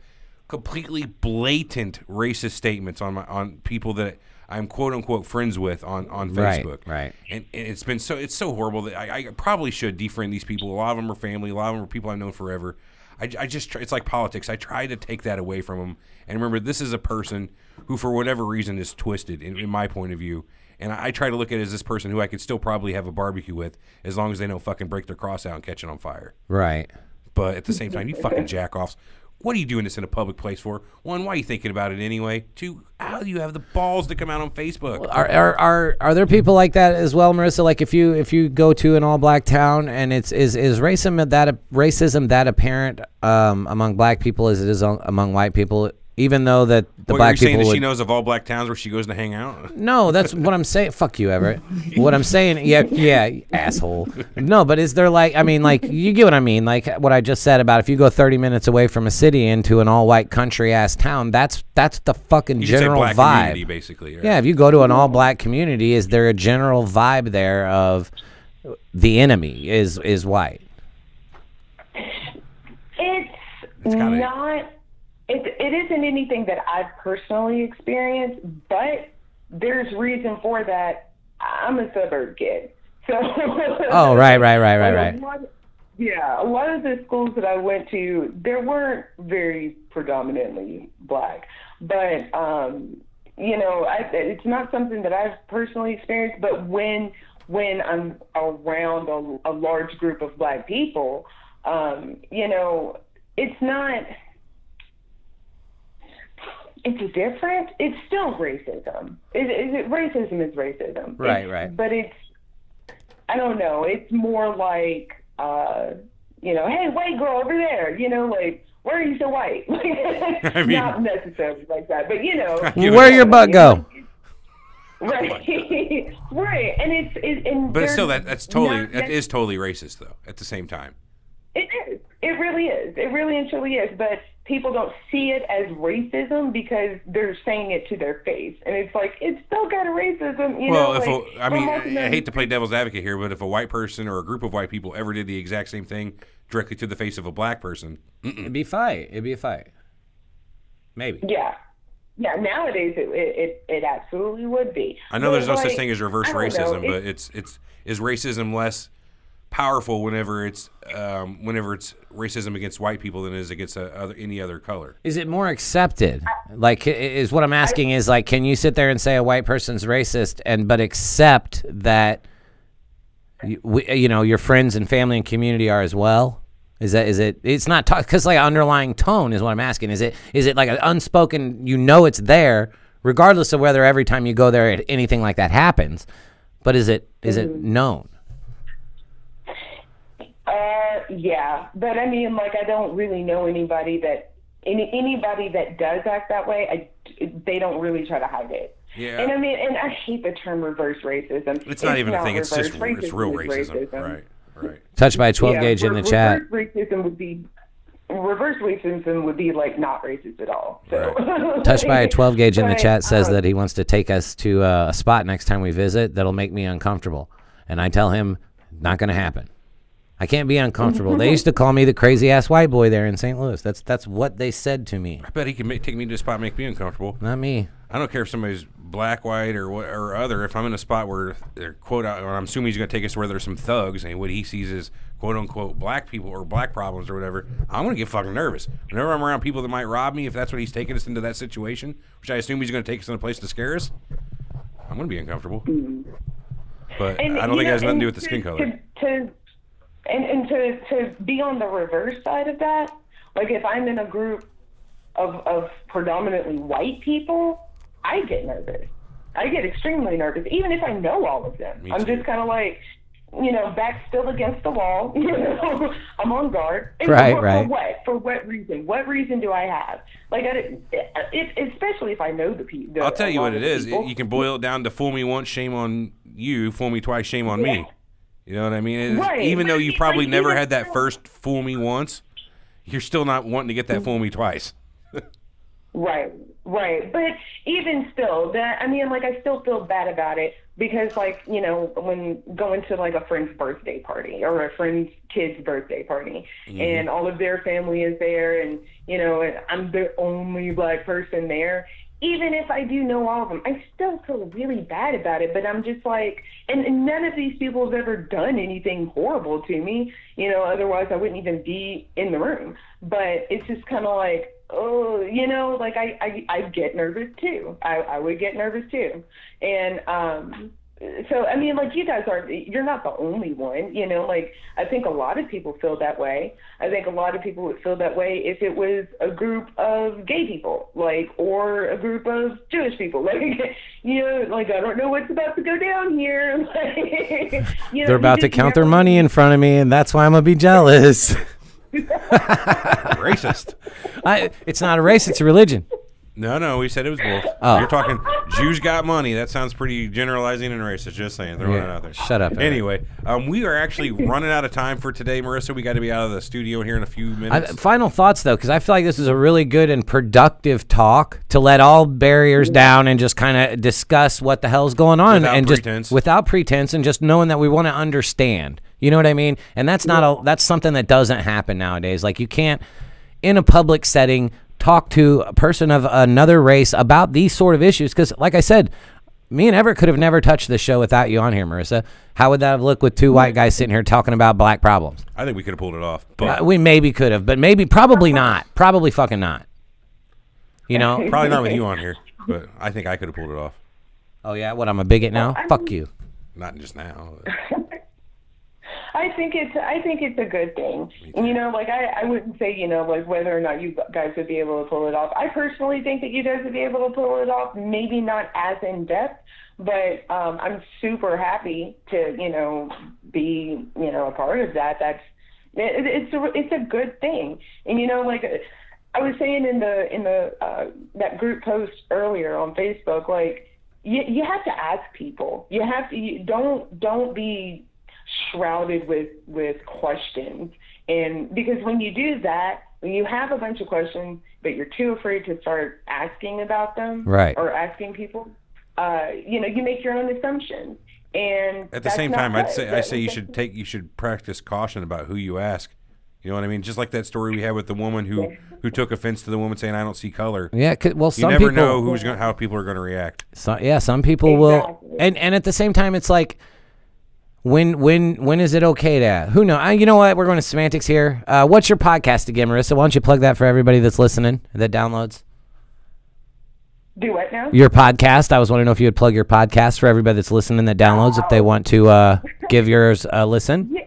S3: completely blatant racist statements on people that I'm quote-unquote friends with on Facebook.
S1: Right.
S3: And it's so horrible that I probably should defriend these people. A lot of them are family. A lot of them are people I've known forever. I just it's like politics. I try to take that away from them. And remember, this is a person who, for whatever reason, is twisted in my point of view. And I try to look at it as this person who I could still probably have a barbecue with, as long as they don't fucking break their cross out and catch it on fire.
S1: Right.
S3: But at the same time, you fucking jack-offs. What are you doing this in a public place for? 1, why are you thinking about it anyway? 2, how do you have the balls to come out on Facebook?
S1: Are there people like that as well, Marissa? Like if you go to an all black town and is racism that apparent among black people as it is among white people? Even though that the black people
S3: saying that she knows of all black towns where she goes to hang out?
S1: No, that's what I'm saying. Fuck you, Everett. What I'm saying, yeah, asshole. No, but is there like, I mean, like, you get what I mean? Like what I just said about if you go 30 minutes away from a city into an all-white country-ass town, that's the fucking general
S3: black
S1: vibe.
S3: Community, basically. Right?
S1: Yeah, if you go to an all-black community, is there a general vibe there of the enemy is white?
S2: It's not... It isn't anything that I've personally experienced, but there's reason for that. I'm a suburb kid. So
S1: oh, right.
S2: A lot of the schools that I went to, there weren't very predominantly black. But, you know, it's not something that I've personally experienced, but when I'm around a large group of black people, you know, it's not... It's different. It's still racism. Racism is racism.
S1: Right.
S2: But I don't know. It's more like, you know, hey, white girl over there. You know, like, why are you so white? I mean, not necessarily like that, but you know,
S1: where your butt go?
S2: Right, right. And
S3: but it's still that is totally racist though. At the same time,
S2: it is. It really is. It really and truly is. But people don't see it as racism because they're saying it to their face, and it's like it's still kind of racism. You know,
S3: I hate to play devil's advocate here, but if a white person or a group of white people ever did the exact same thing directly to the face of a black person,
S1: it'd be a fight. Maybe.
S2: Yeah. Yeah, nowadays it absolutely would be.
S3: I know there's no such thing as reverse racism, but is racism less powerful whenever it's racism against white people than it is against any other color?
S1: Is it more accepted? Like, is what I'm asking is like, can you sit there and say a white person's racist but accept that you know your friends and family and community are as well? Is it? It's not because like underlying tone is what I'm asking. Is it like an unspoken? You know it's there, regardless of whether every time you go there anything like that happens. But is it known?
S2: Yeah, but I mean, like, I don't really know anybody that does act that way. They don't really try to hide it.
S3: Yeah.
S2: And I mean, and I hate the term reverse racism.
S3: It's not even a thing. It's just it's real racism. Right.
S1: Touched by a 12 gauge in the chat.
S2: Reverse racism would be like not racist at all. So.
S1: Right. Touched by a 12 gauge in the chat says that he wants to take us to a spot next time we visit that'll make me uncomfortable, and I tell him not going to happen. I can't be uncomfortable. They used to call me the crazy ass white boy there in St. Louis. That's what they said to me.
S3: I bet he can take me to a spot and make me uncomfortable.
S1: Not me.
S3: I don't care if somebody's black, white, or other. If I'm in a spot where they're quote, or I'm assuming he's going to take us where there's some thugs, and what he sees is quote unquote black people or black problems or whatever, I'm going to get fucking nervous. Whenever I'm around people that might rob me, if that's what he's taking us into that situation, which I assume he's going to take us in a place to scare us, I'm going to be uncomfortable. But I don't think it has nothing to do with the skin color.
S2: And to be on the reverse side of that, like if I'm in a group of predominantly white people, I get nervous. I get extremely nervous, even if I know all of them. I'm just kind of like, back still against the wall. I'm on guard. And
S5: Right.
S2: For what? For what reason? What reason do I have? Like, especially if I know the people.
S3: I'll tell you what it is. You can boil it down to fool me once, shame on you. Fool me twice, shame on me. You know what I mean?
S2: Right.
S3: Even though you probably never had that first fool me once, you're still not wanting to get that fool me twice.
S2: Right. But even still, I still feel bad about it because, when going to, a friend's birthday party or a friend's kid's birthday party, and all of their family is there, and, and I'm the only Black person there, even if I do know all of them, I still feel really bad about it. But I'm just like, and none of these people have ever done anything horrible to me, otherwise I wouldn't even be in the room. But it's just kind of like, oh, I get nervous too. I would get nervous too. And so, you guys you're not the only one, I think a lot of people feel that way. I think a lot of people would feel that way if it was a group of gay people, or a group of Jewish people. I don't know what's about to go down here.
S5: They're about to count their money in front of me, and that's why I'm going to be jealous.
S3: Racist.
S5: It's not a race, it's a religion.
S3: No, we said it was both.
S5: Oh.
S3: You're talking Jews got money. That sounds pretty generalizing and racist. Just saying. Throwing it out there.
S5: Shut up.
S3: Anyway, we are actually running out of time for today, Marissa. We got to be out of the studio here in a few minutes.
S5: Final thoughts, though, because I feel like this is a really good and productive talk to let all barriers down and just kind of discuss what the hell's going on. Without pretense and just knowing that we want to understand. You know what I mean? And that's that's something that doesn't happen nowadays. Like, you can't, in a public setting, talk to a person of another race about these sort of issues. Because, like I said, me and Everett could have never touched this show without you on here, Marissa. How would that have looked with two white guys sitting here talking about Black problems?
S3: I think we could have pulled it off. But
S5: we maybe could have, but probably not. Probably fucking not.
S3: Probably not with you on here, but I think I could have pulled it off.
S5: Oh, yeah? What, I'm a bigot now? Fuck you.
S3: Not just now.
S2: I think it's a good thing. I wouldn't say, whether or not you guys would be able to pull it off. I personally think that you guys would be able to pull it off, maybe not as in depth, but I'm super happy to, be, a part of that. It's a good thing. And, I was saying in the that group post earlier on Facebook, you have to ask people. You have to, don't be shrouded with questions, and because when you do that, when you have a bunch of questions but you're too afraid to start asking about them,
S5: right,
S2: or asking people, you make your own assumptions. And
S3: at the same time, I say you should practice caution about who you ask. You know what I mean? Just like that story we had with the woman who took offense to the woman saying, "I don't see color."
S5: Yeah, well, some
S3: people
S5: know
S3: how people are going to react.
S5: Some people will, and at the same time, it's like, when is it okay to? Who knows? You know what? We're going to semantics here. What's your podcast again, Marissa? Why don't you plug that for everybody that's listening, that downloads?
S2: Do what now?
S5: Your podcast. I was wondering if you would plug your podcast for everybody that's listening that downloads, if they want to give yours a listen.
S2: Yeah.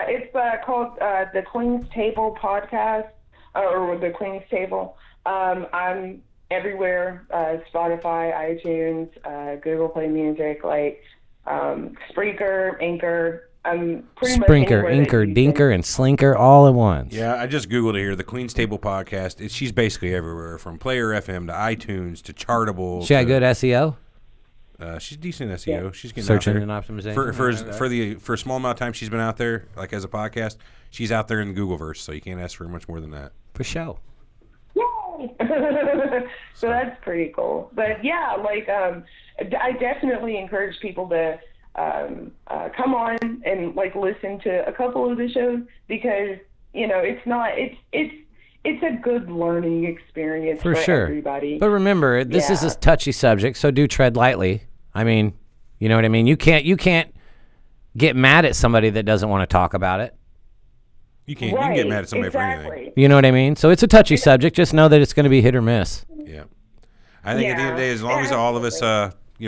S2: It's called the Queen's Table Podcast, or the Queen's Table. I'm everywhere: Spotify, iTunes, Google Play Music, Spreaker, Anchor.
S5: Sprinkler, Inker, Dinker, and Slinker all at once.
S3: Yeah, I just Googled it here. The Queen's Table Podcast. She's basically everywhere, from Player FM to iTunes to Chartable.
S5: She got good SEO?
S3: She's decent SEO. Yeah. She's getting
S5: search
S3: out there.
S5: engine optimization.
S3: For a small amount of time she's been out there, like as a podcast, she's out there in the Googleverse, so you can't ask for much more than that.
S5: For sure.
S2: Yay! So that's pretty cool. But yeah, I definitely encourage people to come on and listen to a couple of the shows, because it's a good learning experience for everybody.
S5: But remember, this is a touchy subject, so do tread lightly. I mean, you know what I mean? You can't get mad at somebody that doesn't want to talk about it.
S3: You can't. Right, you can get mad at somebody for anything.
S5: You know what I mean? So it's a touchy subject. Just know that it's going to be hit or miss.
S3: Yeah. I think at the end of the day, as long as all of us,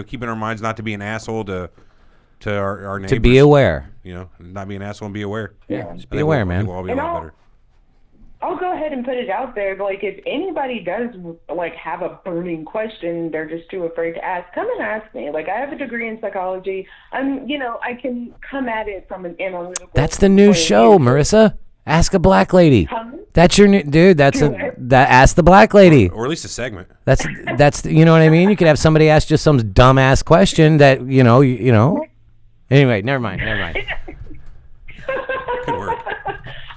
S3: keeping our minds not to be an asshole to our neighbors.
S5: To be aware.
S3: Not be an asshole and be aware.
S5: Yeah, just be aware, man.
S3: We'll all be a lot better.
S2: I'll go ahead and put it out there. Like, if anybody does, like, have a burning question, they're just too afraid to ask, come and ask me. Like, I have a degree in psychology. I can come at it from an analytical.
S5: That's the new show, Marissa. Ask a black lady.
S2: Huh?
S5: That's your new dude. Ask the black lady.
S3: Or at least a segment.
S5: That's you know what I mean. You could have somebody ask just some dumbass question that you know. Anyway, never mind.
S3: Could work.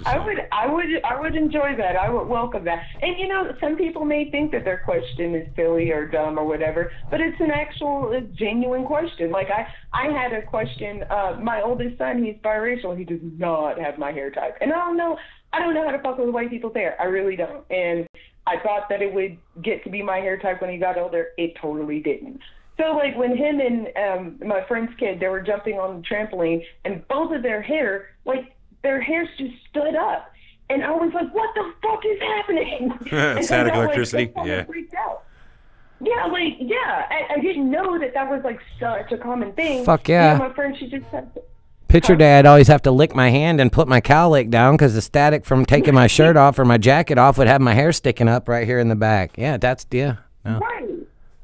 S2: I would enjoy that. I would welcome that. And some people may think that their question is silly or dumb or whatever, but it's an actual genuine question. Like I had a question. My oldest son, he's biracial. He does not have my hair type, and I don't know how to fuck with white people's hair. I really don't. And I thought that it would get to be my hair type when he got older. It totally didn't. So, like, when him and my friend's kid, they were jumping on the trampoline, and both of their hairs just stood up. And I was like, what the fuck is happening?
S3: Static electricity,
S2: yeah. Freaked out. Yeah, I didn't know that was, like, such a common thing.
S5: Fuck yeah.
S2: My friend, she just said...
S5: Picture day, I'd always have to lick my hand and put my cowlick down because the static from taking my shirt off or my jacket off would have my hair sticking up right here in the back. Yeah, No.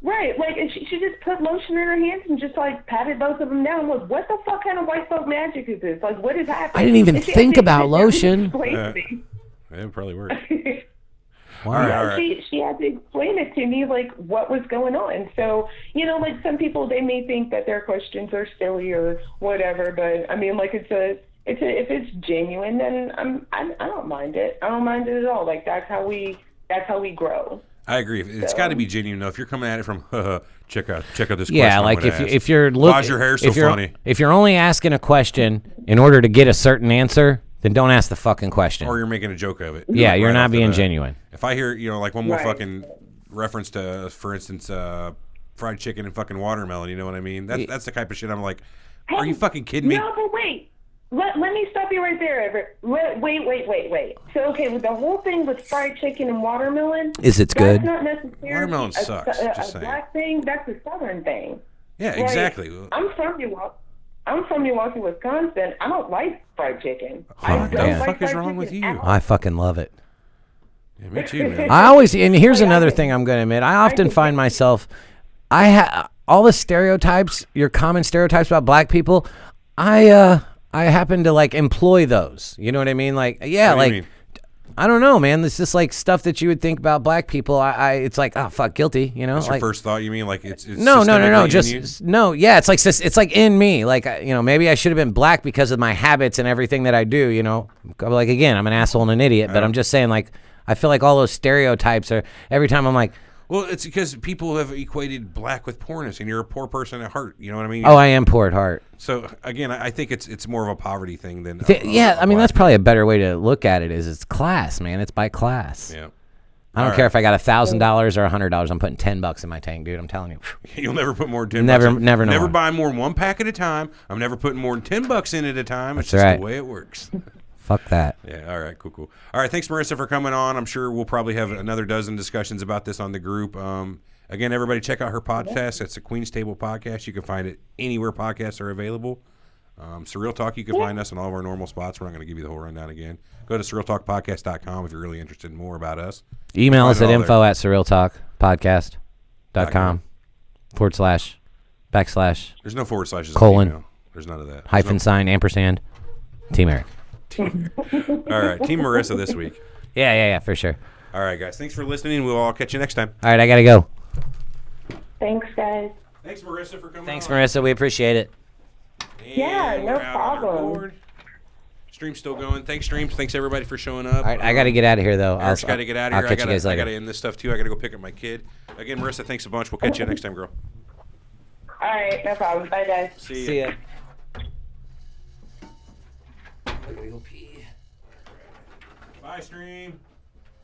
S2: Right. Like, and she just put lotion in her hands and just, like, patted both of them down. Look, what the fuck kind of white folk magic is this? Like, what is happening?
S5: I didn't even think about lotion.
S3: It would probably work.
S5: Wow.
S2: She had to explain it to me, like, what was going on. So, like, some people, they may think that their questions are silly or whatever, but, I mean, like, if it's genuine, then I don't mind it. I don't mind it at all. Like, that's how we grow.
S3: I agree. It's got to be genuine though. If you're coming at it from, check out this question.
S5: Yeah, like if you're looking,
S3: why's your hair so funny?
S5: If you're only asking a question in order to get a certain answer, then don't ask the fucking question.
S3: Or you're making a joke of it.
S5: Yeah, you're not being genuine.
S3: If I hear, like one more fucking reference to, for instance, fried chicken and fucking watermelon, you know what I mean? That's the type of shit I'm like, are you fucking kidding me?
S2: No, but wait. Let me stop you right there, Everett. Wait. So, okay, with the whole thing with fried chicken and watermelon,
S5: it's good?
S2: That's not necessarily
S3: watermelon sucks.
S2: A black thing. That's a southern thing.
S3: Yeah, exactly.
S2: I'm from Milwaukee, Wisconsin. I don't like fried chicken.
S5: What the
S3: fuck is wrong with you?
S5: I fucking love it.
S3: Yeah, me too, man.
S5: and here's another thing I'm going to admit. I often find myself, all the stereotypes, your common stereotypes about black people, I happen to like employ those. You know what I mean? Like, yeah,
S3: what do you mean?
S5: I don't know, man. It's just like stuff that you would think about black people. It's like, oh fuck, guilty. You know,
S3: that's
S5: like,
S3: your first thought. You mean like it's
S5: no. Just no. Yeah, it's like in me. Like maybe I should have been black because of my habits and everything that I do. You know, like again, I'm an asshole and an idiot. But I'm just saying, like, I feel like all those stereotypes are every time I'm like.
S3: Well, it's because people have equated black with poorness, and you're a poor person at heart. You know what I mean?
S5: Oh, I am poor at heart.
S3: So again, I think it's more of a poverty thing than
S5: I mean that's probably a better way to look at it. Is it's class, man? It's by class.
S3: Yeah.
S5: I don't care if I got $1,000 or $100. I'm putting $10 in my tank, dude. I'm telling you.
S3: You'll never put more than $10. Never buy more than one pack at a time. I'm never putting more than $10 in at a time. It's just the way it works.
S5: Fuck that.
S3: Yeah, all right, cool. All right, thanks, Marissa, for coming on. I'm sure we'll probably have another dozen discussions about this on the group. Again, everybody check out her podcast. It's the Queen's Table Podcast. You can find it anywhere podcasts are available. Surreal Talk, you can find us on all of our normal spots. We're not going to give you the whole rundown again. Go to surrealtalkpodcast.com if you're really interested in more about us.
S5: Email us at info@surrealtalkpodcast.com //
S3: There's no //
S5: colon.
S3: There's none of that.
S5: _ ampersand. Team Eric.
S3: All right, Team Marissa this week.
S5: Yeah, for sure.
S3: All right, guys. Thanks for listening. We'll all catch you next time.
S5: All right, I got to go.
S2: Thanks, guys.
S3: Thanks, Marissa, for coming
S5: Thanks,
S3: on.
S5: Marissa. We appreciate it.
S2: Yeah, no problem.
S3: Stream's still going. Thanks, Streams. Thanks, everybody, for showing up.
S5: All right, I got to get out of here, though.
S3: Eric's got to get out of here.
S5: I'll catch you guys later.
S3: I got to end this stuff, too. I got to go pick up my kid. Again, Marissa, thanks a bunch. We'll catch you next time, girl.
S2: All right, no problem. Bye, guys.
S3: See ya.
S5: I gotta go pee.
S3: Bye, Stream.